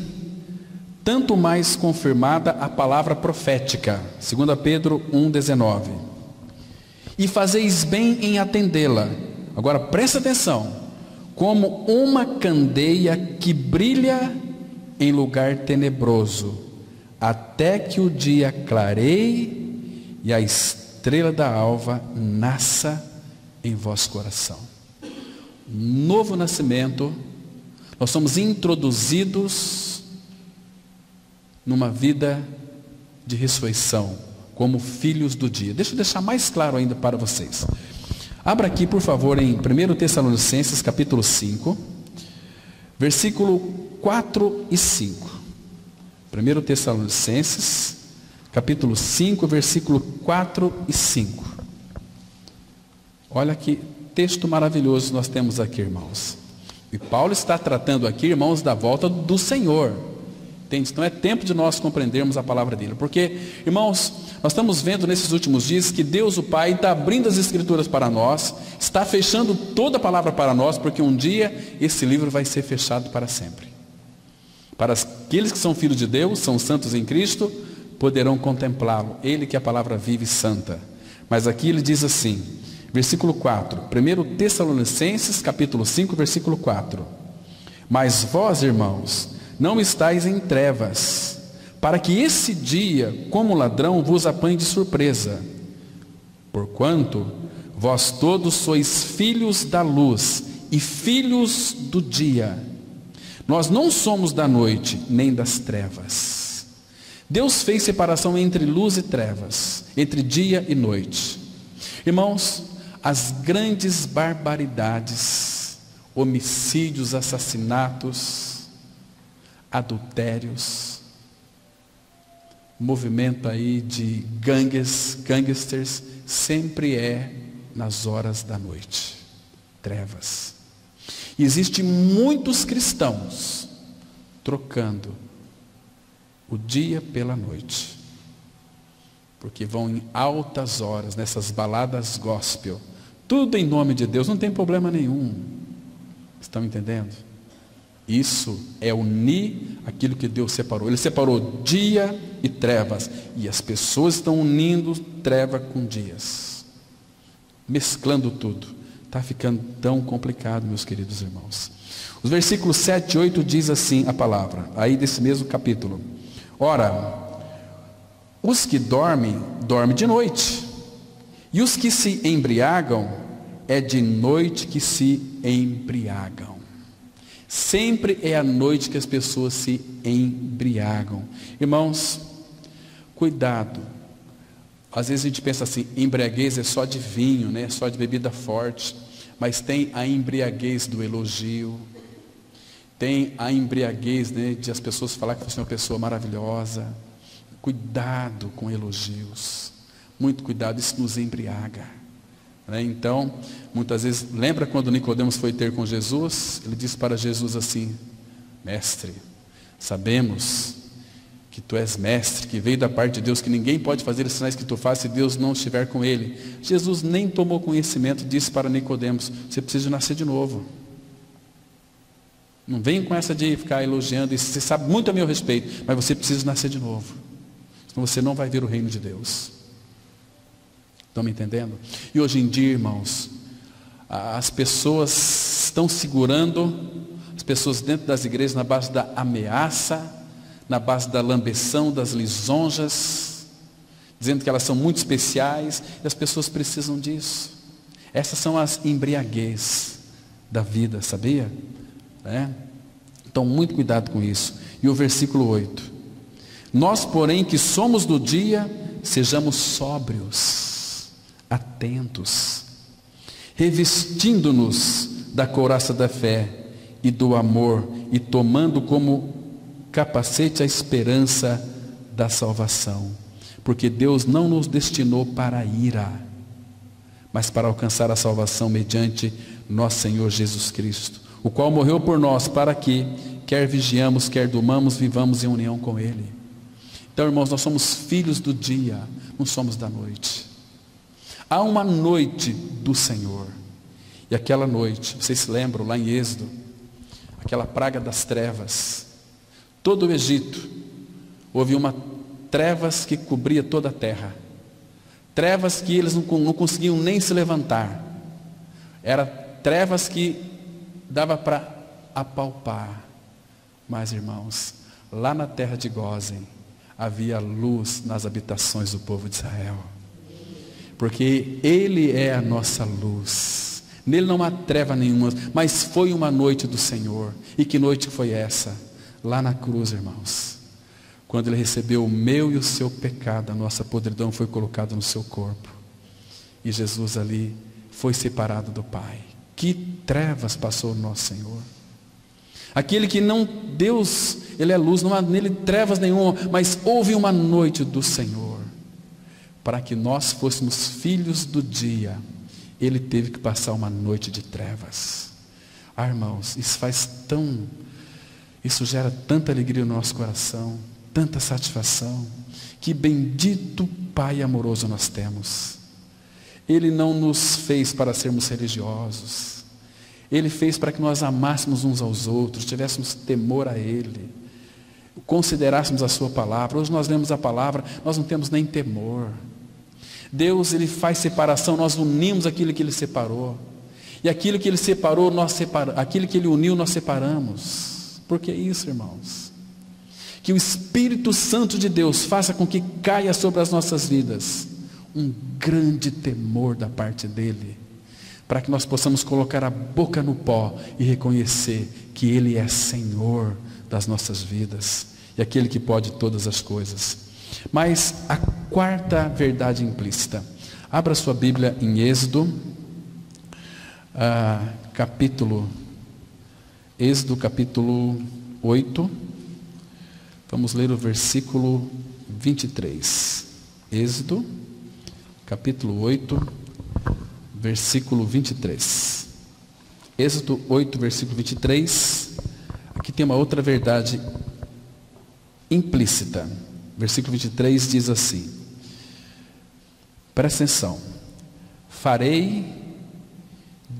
[SPEAKER 1] tanto mais confirmada a palavra profética, 2 Pedro 1,19. E fazeis bem em atendê-la. Agora presta atenção. Como uma candeia que brilha em lugar tenebroso, até que o dia clareie e a estrela da alva nasça em vosso coração. Novo nascimento, nós somos introduzidos numa vida de ressurreição, como filhos do dia. Deixa eu deixar mais claro ainda para vocês. Abra aqui, por favor, em 1 Tessalonicenses, capítulo 5, versículo 4 e 5. 1 Tessalonicenses, capítulo 5, versículo 4 e 5. Olha que texto maravilhoso nós temos aqui, irmãos. E Paulo está tratando aqui, irmãos, da volta do Senhor. Entende? Então é tempo de nós compreendermos a palavra dele. Porque, irmãos, nós estamos vendo nesses últimos dias que Deus, o Pai, está abrindo as Escrituras para nós, está fechando toda a palavra para nós, porque um dia esse livro vai ser fechado para sempre. Para aqueles que são filhos de Deus, são santos em Cristo, poderão contemplá-lo. Ele que é a palavra viva e santa. Mas aqui ele diz assim, versículo 4, 1 Tessalonicenses, capítulo 5, versículo 4. Mas vós, irmãos, não estáis em trevas, para que esse dia, como ladrão, vos apanhe de surpresa. Porquanto vós todos sois filhos da luz e filhos do dia. Nós não somos da noite, nem das trevas. Deus fez separação entre luz e trevas, entre dia e noite. Irmãos, as grandes barbaridades, homicídios, assassinatos, adultérios, movimento aí de gangsters, sempre é nas horas da noite, trevas. E existem muitos cristãos trocando o dia pela noite, porque vão em altas horas, nessas baladas gospel, tudo em nome de Deus, não tem problema nenhum. Estão entendendo? Isso é unir aquilo que Deus separou. Ele separou dia e trevas. E as pessoas estão unindo treva com dias. Mesclando tudo. Está ficando tão complicado, meus queridos irmãos. Os versículos 7 e 8 diz assim a palavra. Aí desse mesmo capítulo. Ora, os que dormem, dormem de noite. E os que se embriagam, é de noite que se embriagam. Sempre é à noite que as pessoas se embriagam. Irmãos, cuidado. Às vezes a gente pensa assim, embriaguez é só de vinho, né? Só de bebida forte. Mas tem a embriaguez do elogio. Tem a embriaguez, né, de as pessoas falar que você é uma pessoa maravilhosa. Cuidado com elogios. Muito cuidado, isso nos embriaga. Então, muitas vezes, lembra quando Nicodemos foi ter com Jesus? Ele disse para Jesus assim, mestre, sabemos que tu és mestre, que veio da parte de Deus, que ninguém pode fazer os sinais que tu fazes se Deus não estiver com ele. Jesus nem tomou conhecimento, disse para Nicodemos, você precisa nascer de novo. Não vem com essa de ficar elogiando, você sabe muito a meu respeito, mas você precisa nascer de novo. Senão você não vai ver o reino de Deus. Estão me entendendo? E hoje em dia, irmãos, as pessoas estão segurando, as pessoas dentro das igrejas, na base da ameaça, na base da lambeção, das lisonjas, dizendo que elas são muito especiais, e as pessoas precisam disso. Essas são as embriaguez da vida, sabia? Então, muito cuidado com isso. E o versículo 8. Nós, porém, que somos do dia, sejamos sóbrios, atentos, revestindo-nos da couraça da fé e do amor e tomando como capacete a esperança da salvação, porque Deus não nos destinou para a ira, mas para alcançar a salvação mediante nosso Senhor Jesus Cristo, o qual morreu por nós para que, quer vigiamos, quer durmamos, vivamos em união com Ele. Então, irmãos, nós somos filhos do dia, não somos da noite. Há uma noite do Senhor. E aquela noite, vocês se lembram lá em Êxodo, aquela praga das trevas, todo o Egito houve uma trevas que cobria toda a terra. Trevas que eles não conseguiam nem se levantar. Era trevas que dava para apalpar. Mas, irmãos, lá na terra de Gósen, havia luz nas habitações do povo de Israel. Porque Ele é a nossa luz. Nele não há treva nenhuma, mas foi uma noite do Senhor. E que noite foi essa? Lá na cruz, irmãos. Quando Ele recebeu o meu e o seu pecado, a nossa podridão foi colocada no seu corpo. E Jesus ali foi separado do Pai. Que trevas passou o nosso Senhor. Aquele que não, Deus, Ele é luz, não há nele trevas nenhuma, mas houve uma noite do Senhor. Para que nós fôssemos filhos do dia, Ele teve que passar uma noite de trevas. Ah, irmãos, isso gera tanta alegria no nosso coração, tanta satisfação, que bendito Pai amoroso nós temos. Ele não nos fez para sermos religiosos. Ele fez para que nós amássemos uns aos outros, tivéssemos temor a Ele, considerássemos a Sua palavra. Hoje nós lemos a palavra, nós não temos nem temor. Deus, Ele faz separação, nós unimos aquilo que Ele separou. E aquilo que Ele separou, aquilo que Ele uniu, nós separamos. Por que isso, irmãos? Que o Espírito Santo de Deus faça com que caia sobre as nossas vidas um grande temor da parte dEle, para que nós possamos colocar a boca no pó e reconhecer que Ele é Senhor das nossas vidas e aquele que pode todas as coisas. Mas a quarta verdade implícita, abra sua Bíblia em Êxodo, capítulo 8, vamos ler o versículo 23. Êxodo, capítulo 8, versículo 23. Êxodo 8, versículo 23. Aqui tem uma outra verdade implícita. Versículo 23 diz assim: presta atenção. Farei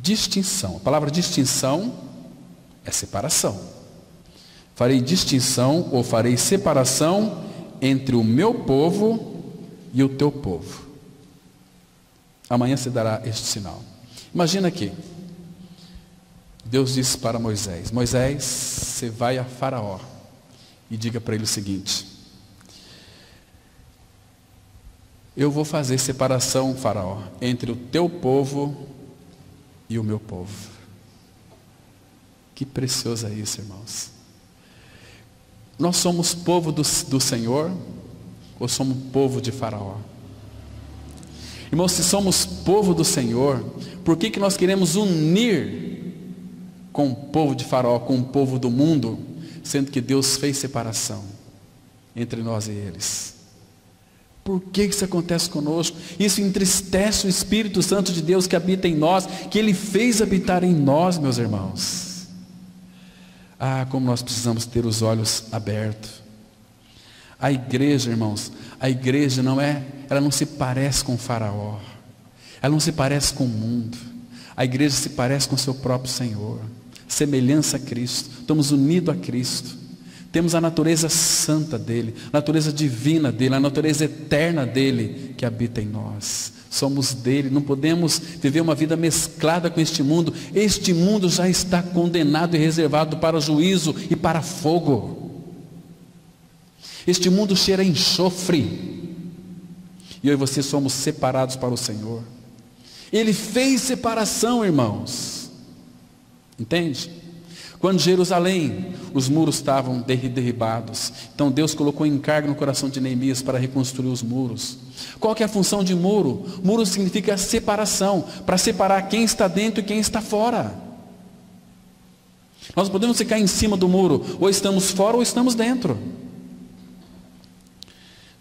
[SPEAKER 1] distinção. A palavra distinção é separação. Farei distinção ou farei separação entre o meu povo e o teu povo. Amanhã se dará este sinal. Imagina aqui. Deus disse para Moisés: Moisés, você vai a Faraó e diga para ele o seguinte: eu vou fazer separação, Faraó, entre o teu povo e o meu povo. Que precioso é isso, irmãos. Nós somos povo do Senhor ou somos povo de Faraó? Irmãos, se somos povo do Senhor, por que nós queremos unir com o povo de Faraó, com o povo do mundo, sendo que Deus fez separação entre nós e eles? Por que isso acontece conosco? Isso entristece o Espírito Santo de Deus que habita em nós, que Ele fez habitar em nós, meus irmãos. Ah, como nós precisamos ter os olhos abertos. A igreja, irmãos, a igreja ela não se parece com o Faraó, ela não se parece com o mundo. A igreja se parece com o seu próprio Senhor, semelhança a Cristo. Estamos unidos a Cristo. Temos a natureza santa dEle, a natureza divina dEle, a natureza eterna dEle que habita em nós. Somos dEle, não podemos viver uma vida mesclada com este mundo. Este mundo já está condenado e reservado para juízo e para fogo. Este mundo cheira a enxofre. E eu e você somos separados para o Senhor. Ele fez separação, irmãos. Entende? Quando Jerusalém, os muros estavam derribados, então Deus colocou encargo no coração de Neemias para reconstruir os muros. Qual que é a função de muro? Muro significa separação, para separar quem está dentro e quem está fora. Nós podemos ficar em cima do muro, ou estamos fora ou estamos dentro.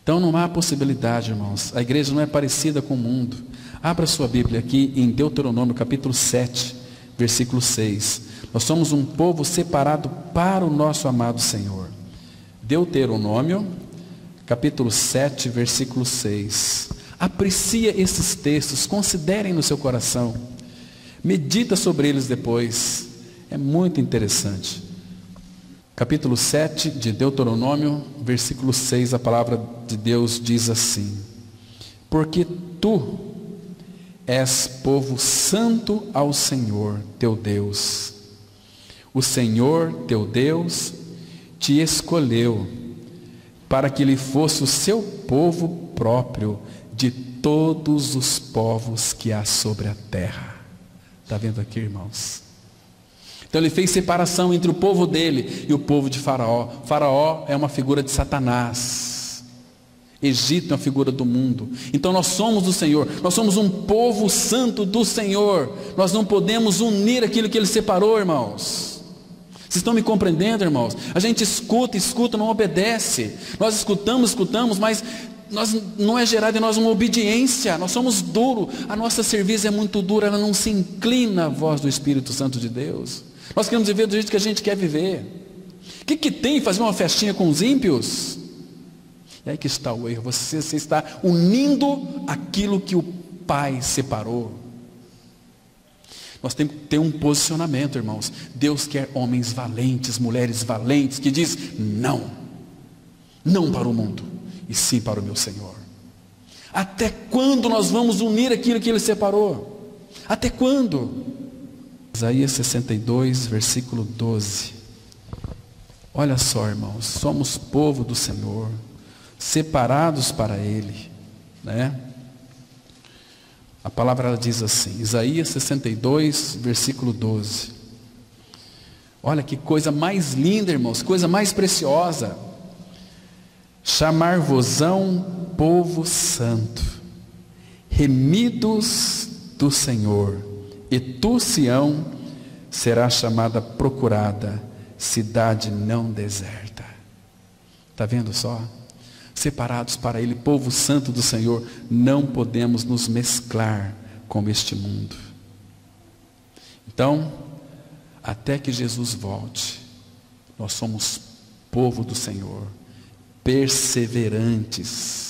[SPEAKER 1] Então não há possibilidade, irmãos. A igreja não é parecida com o mundo. Abra sua Bíblia aqui em Deuteronômio capítulo 7, versículo 6. Nós somos um povo separado para o nosso amado Senhor. Deuteronômio, capítulo 7, versículo 6. Aprecia esses textos, considerem no seu coração. Medita sobre eles depois. É muito interessante. Capítulo 7 de Deuteronômio, versículo 6, a palavra de Deus diz assim: porque tu és povo santo ao Senhor teu Deus. O Senhor teu Deus te escolheu para que ele fosse o seu povo próprio de todos os povos que há sobre a terra. Está vendo aqui, irmãos? Então ele fez separação entre o povo dele e o povo de Faraó. Faraó é uma figura de Satanás. Egito é uma figura do mundo. Então nós somos do Senhor. Nós somos um povo santo do Senhor. Nós não podemos unir aquilo que ele separou, irmãos. Vocês estão me compreendendo, irmãos? A gente escuta, não obedece. Nós escutamos, mas não é gerado em nós uma obediência. Nós somos duros. A nossa cerviz é muito dura, ela não se inclina à voz do Espírito Santo de Deus. Nós queremos viver do jeito que a gente quer viver. O que tem fazer uma festinha com os ímpios? E aí que está o erro. Você está unindo aquilo que o Pai separou. Nós temos que ter um posicionamento, irmãos. Deus quer homens valentes, mulheres valentes, que diz não. Não para o mundo, e sim para o meu Senhor. Até quando nós vamos unir aquilo que Ele separou? Até quando? Isaías 62, versículo 12. Olha só, irmãos, somos povo do Senhor, separados para Ele, né? A palavra ela diz assim, Isaías 62, versículo 12. Olha que coisa mais linda, irmãos, coisa mais preciosa. Chamar-vos-ão povo santo, remidos do Senhor, e tu, Sião, será chamada procurada, cidade não deserta. Está vendo só? Separados para Ele, povo santo do Senhor, não podemos nos mesclar com este mundo. Então, até que Jesus volte, nós somos povo do Senhor, perseverantes,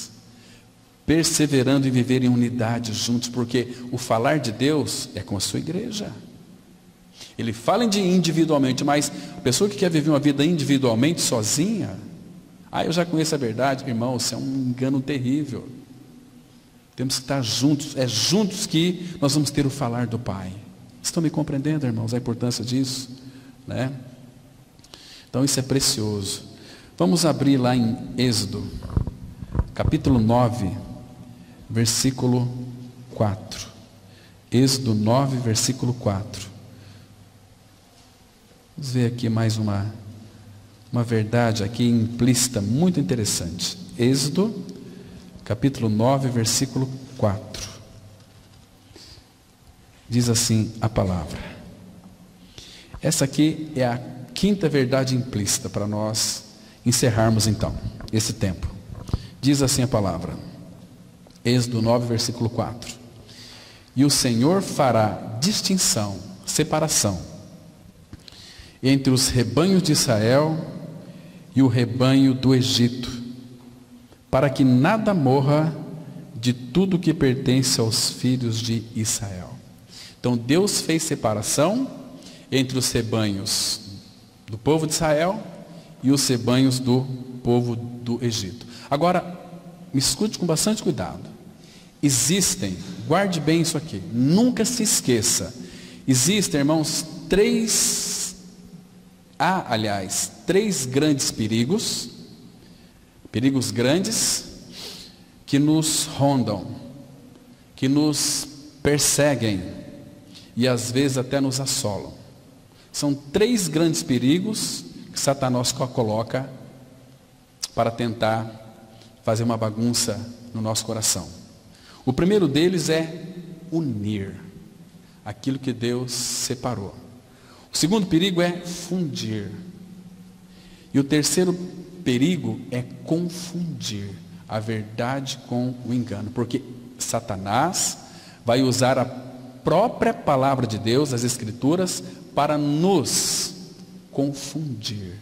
[SPEAKER 1] perseverando em viver em unidade juntos, porque o falar de Deus é com a sua igreja. Ele fala individualmente, mas a pessoa que quer viver uma vida individualmente, sozinha, eu já conheço a verdade, irmão, isso é um engano terrível. Temos que estar juntos, é juntos que nós vamos ter o falar do Pai. Estão me compreendendo, irmãos, a importância disso, né? Então isso é precioso. Vamos abrir lá em Êxodo, capítulo 9, versículo 4. Êxodo 9, versículo 4. Vamos ver aqui mais uma verdade aqui implícita, muito interessante. Êxodo, capítulo 9, versículo 4. Diz assim a palavra. Essa aqui é a quinta verdade implícita para nós encerrarmos então esse tempo. Diz assim a palavra. Êxodo 9, versículo 4. E o Senhor fará distinção, separação, entre os rebanhos de Israel e o rebanho do Egito, para que nada morra de tudo que pertence aos filhos de Israel. Então Deus fez separação entre os rebanhos do povo de Israel e os rebanhos do povo do Egito. Agora, me escute com bastante cuidado. Existem, guarde bem isso aqui, nunca se esqueça, existem, irmãos, três grandes perigos grandes, que nos rondam, que nos perseguem e às vezes até nos assolam. São três grandes perigos que Satanás coloca para tentar fazer uma bagunça no nosso coração. O primeiro deles é unir aquilo que Deus separou. O segundo perigo é fundir. E o terceiro perigo é confundir a verdade com o engano. Porque Satanás vai usar a própria palavra de Deus, as Escrituras, para nos confundir.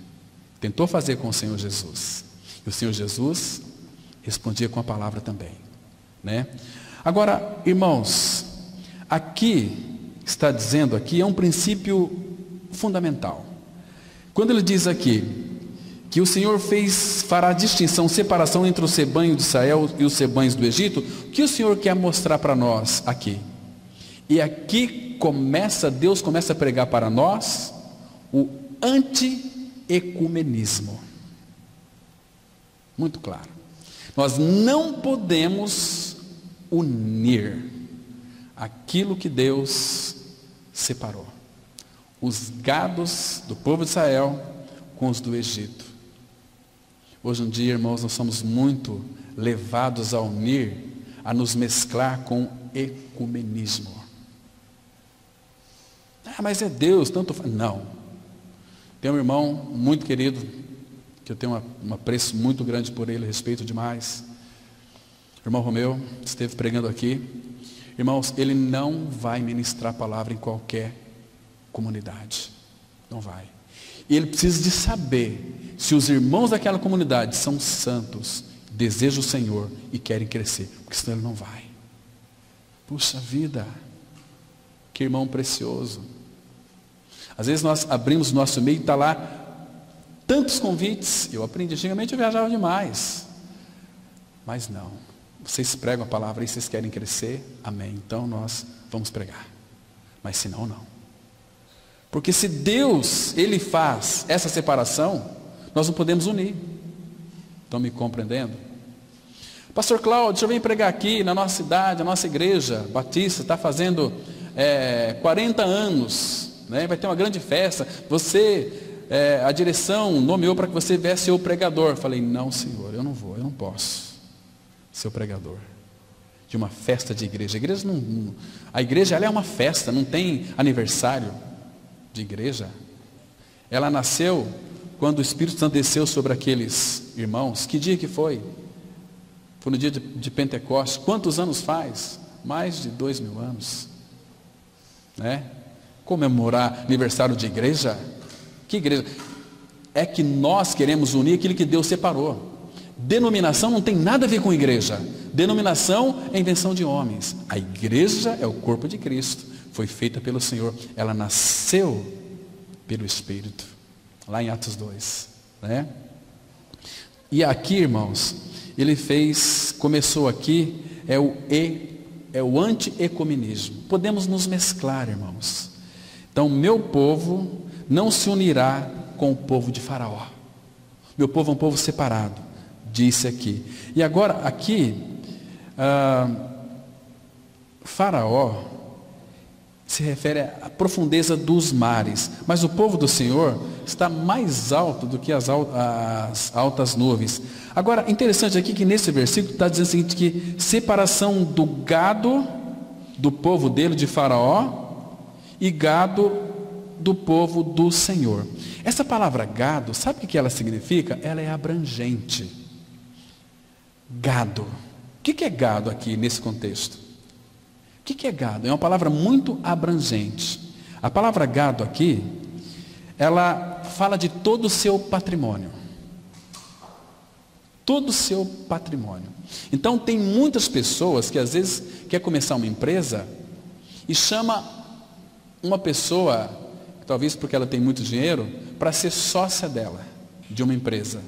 [SPEAKER 1] Tentou fazer com o Senhor Jesus. E o Senhor Jesus respondia com a palavra também, né? Agora, irmãos, aqui está dizendo aqui é um princípio fundamental. Quando ele diz aqui que o Senhor fará distinção, separação entre os rebanhos de Israel e os rebanhos do Egito, o que o Senhor quer mostrar para nós aqui? E aqui Deus começa a pregar para nós o anti-ecumenismo. Muito claro. Nós não podemos unir aquilo que Deus separou. Os gados do povo de Israel com os do Egito. Hoje em dia, irmãos, nós somos muito levados a unir, a nos mesclar com ecumenismo. Mas é Deus, tanto faz. Não. Tem um irmão muito querido, que eu tenho um apreço muito grande por ele, respeito demais. Irmão Romeu, esteve pregando aqui. Irmãos, ele não vai ministrar a palavra em qualquer comunidade. Não vai. E ele precisa de saber se os irmãos daquela comunidade são santos, desejam o Senhor e querem crescer, porque senão ele não vai. Puxa vida, que irmão precioso. Às vezes nós abrimos o nosso meio e está lá tantos convites. Eu aprendi, antigamente eu viajava demais. Mas não, vocês pregam a palavra e vocês querem crescer, amém, então nós vamos pregar. Mas se não, não. Porque se Deus, Ele faz essa separação, nós não podemos unir. Estão me compreendendo? Pastor Cláudio, o senhor vem pregar aqui na nossa cidade, na nossa igreja batista, está fazendo 40 anos, né? Vai ter uma grande festa, a direção nomeou para que você viesse ser o pregador. Falei, não senhor, eu não vou, eu não posso ser o pregador de uma festa de igreja. A igreja ela é uma festa, não tem aniversário de igreja. Ela nasceu quando o Espírito Santo desceu sobre aqueles irmãos. Que dia que foi? Foi no dia de Pentecostes. Quantos anos faz? Mais de 2000 anos, né? Comemorar aniversário de igreja? Que igreja? É que nós queremos unir aquilo que Deus separou. Denominação não tem nada a ver com igreja. Denominação é invenção de homens. A igreja é o corpo de Cristo. Foi feita pelo Senhor. Ela nasceu pelo Espírito. Lá em Atos 2. Né? E aqui, irmãos, começou aqui, é o anti-ecumenismo. Podemos nos mesclar, irmãos. Então, meu povo não se unirá com o povo de Faraó. Meu povo é um povo separado, disse aqui. E agora, aqui, Faraó se refere à profundeza dos mares. Mas o povo do Senhor está mais alto do que as altas nuvens. Agora, interessante aqui que nesse versículo está dizendo o seguinte, que separação do gado do povo dele, de Faraó, e gado do povo do Senhor. Essa palavra gado, sabe o que ela significa? Ela é abrangente. Gado. O que é gado aqui nesse contexto? O que é gado? É uma palavra muito abrangente. A palavra gado aqui, ela fala de todo o seu patrimônio. Todo o seu patrimônio. Então tem muitas pessoas que às vezes quer começar uma empresa e chama uma pessoa, talvez porque ela tem muito dinheiro, para ser sócia dela, de uma empresa.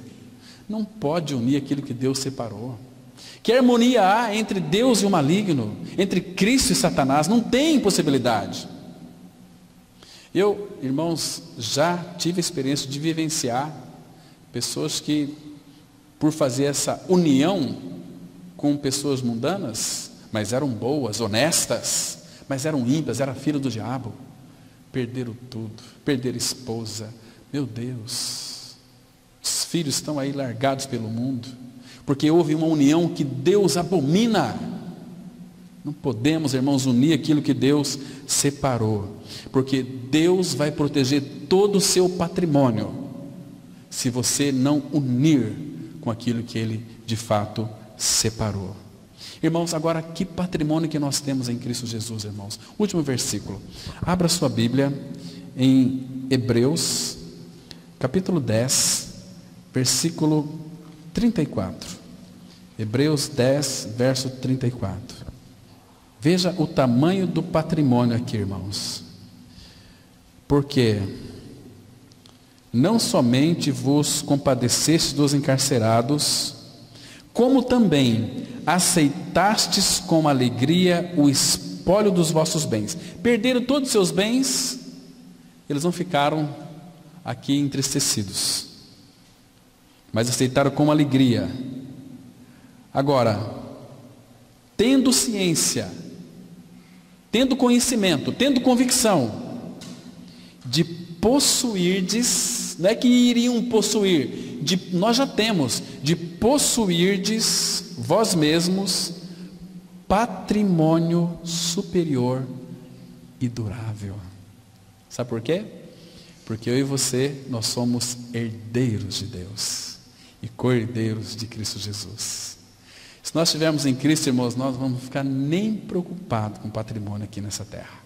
[SPEAKER 1] Não pode unir aquilo que Deus separou. Que harmonia há entre Deus e o maligno, entre Cristo e Satanás? Não tem possibilidade. Eu, irmãos, já tive a experiência de vivenciar pessoas que, por fazer essa união com pessoas mundanas, mas eram boas, honestas, mas eram ímpias, era filho do diabo, perderam tudo, perderam esposa. Meu Deus, os filhos estão aí largados pelo mundo, porque houve uma união que Deus abomina. Não podemos, irmãos, unir aquilo que Deus separou, porque Deus vai proteger todo o seu patrimônio, se você não unir com aquilo que Ele de fato separou. Irmãos, agora que patrimônio que nós temos em Cristo Jesus, irmãos? Último versículo. Abra sua Bíblia em Hebreus, capítulo 10, versículo 34. Hebreus 10, verso 34. Veja o tamanho do patrimônio aqui, irmãos. Porque não somente vos compadeceste dos encarcerados, como também aceitastes com alegria o espólio dos vossos bens. Perderam todos os seus bens, eles não ficaram aqui entristecidos, mas aceitaram com alegria. Agora, tendo ciência, tendo conhecimento, tendo convicção de possuirdes, não é que iriam possuir, nós já temos, de possuirdes vós mesmos patrimônio superior e durável. Sabe por quê? Porque eu e você, nós somos herdeiros de Deus e co-herdeiros de Cristo Jesus. Se nós estivermos em Cristo, irmãos, nós não vamos ficar nem preocupados com o patrimônio aqui nessa terra.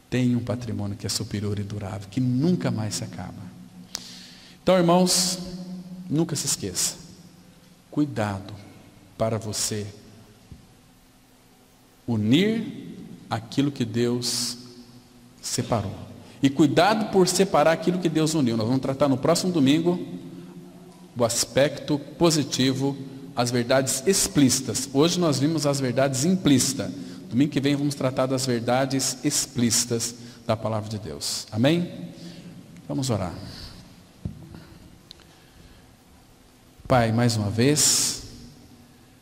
[SPEAKER 1] Tem um patrimônio que é superior e durável, que nunca mais se acaba. Então, irmãos, nunca se esqueça. Cuidado para você unir aquilo que Deus separou. E cuidado por separar aquilo que Deus uniu. Nós vamos tratar no próximo domingo o aspecto positivo, as verdades explícitas. Hoje nós vimos as verdades implícitas. Domingo que vem vamos tratar das verdades explícitas da palavra de Deus. Amém? Vamos orar. Pai, mais uma vez,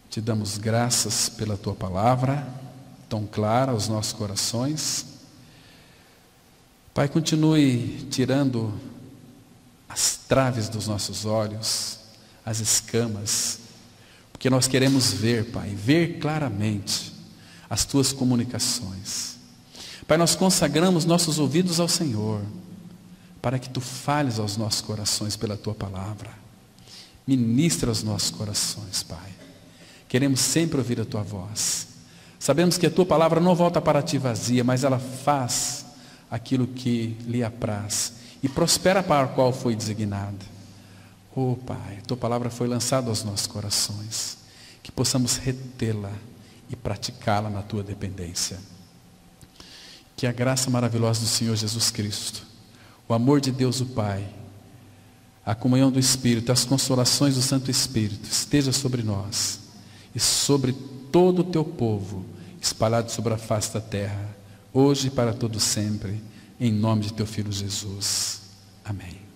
[SPEAKER 1] te damos graças pela tua palavra, tão clara aos nossos corações. Pai, continue tirando as traves dos nossos olhos, as escamas, porque nós queremos ver, Pai, ver claramente as tuas comunicações. Pai, nós consagramos nossos ouvidos ao Senhor, para que tu fales aos nossos corações pela tua palavra. Ministra aos nossos corações, Pai. Queremos sempre ouvir a tua voz. Sabemos que a tua palavra não volta para ti vazia, mas ela faz aquilo que lhe apraz e prospera para o qual foi designada. Oh, Pai, tua palavra foi lançada aos nossos corações, que possamos retê-la e praticá-la na tua dependência. Que a graça maravilhosa do Senhor Jesus Cristo, o amor de Deus o Pai, a comunhão do Espírito, as consolações do Santo Espírito esteja sobre nós e sobre todo o teu povo, espalhado sobre a face da terra, hoje e para todo sempre, em nome de teu Filho Jesus. Amém.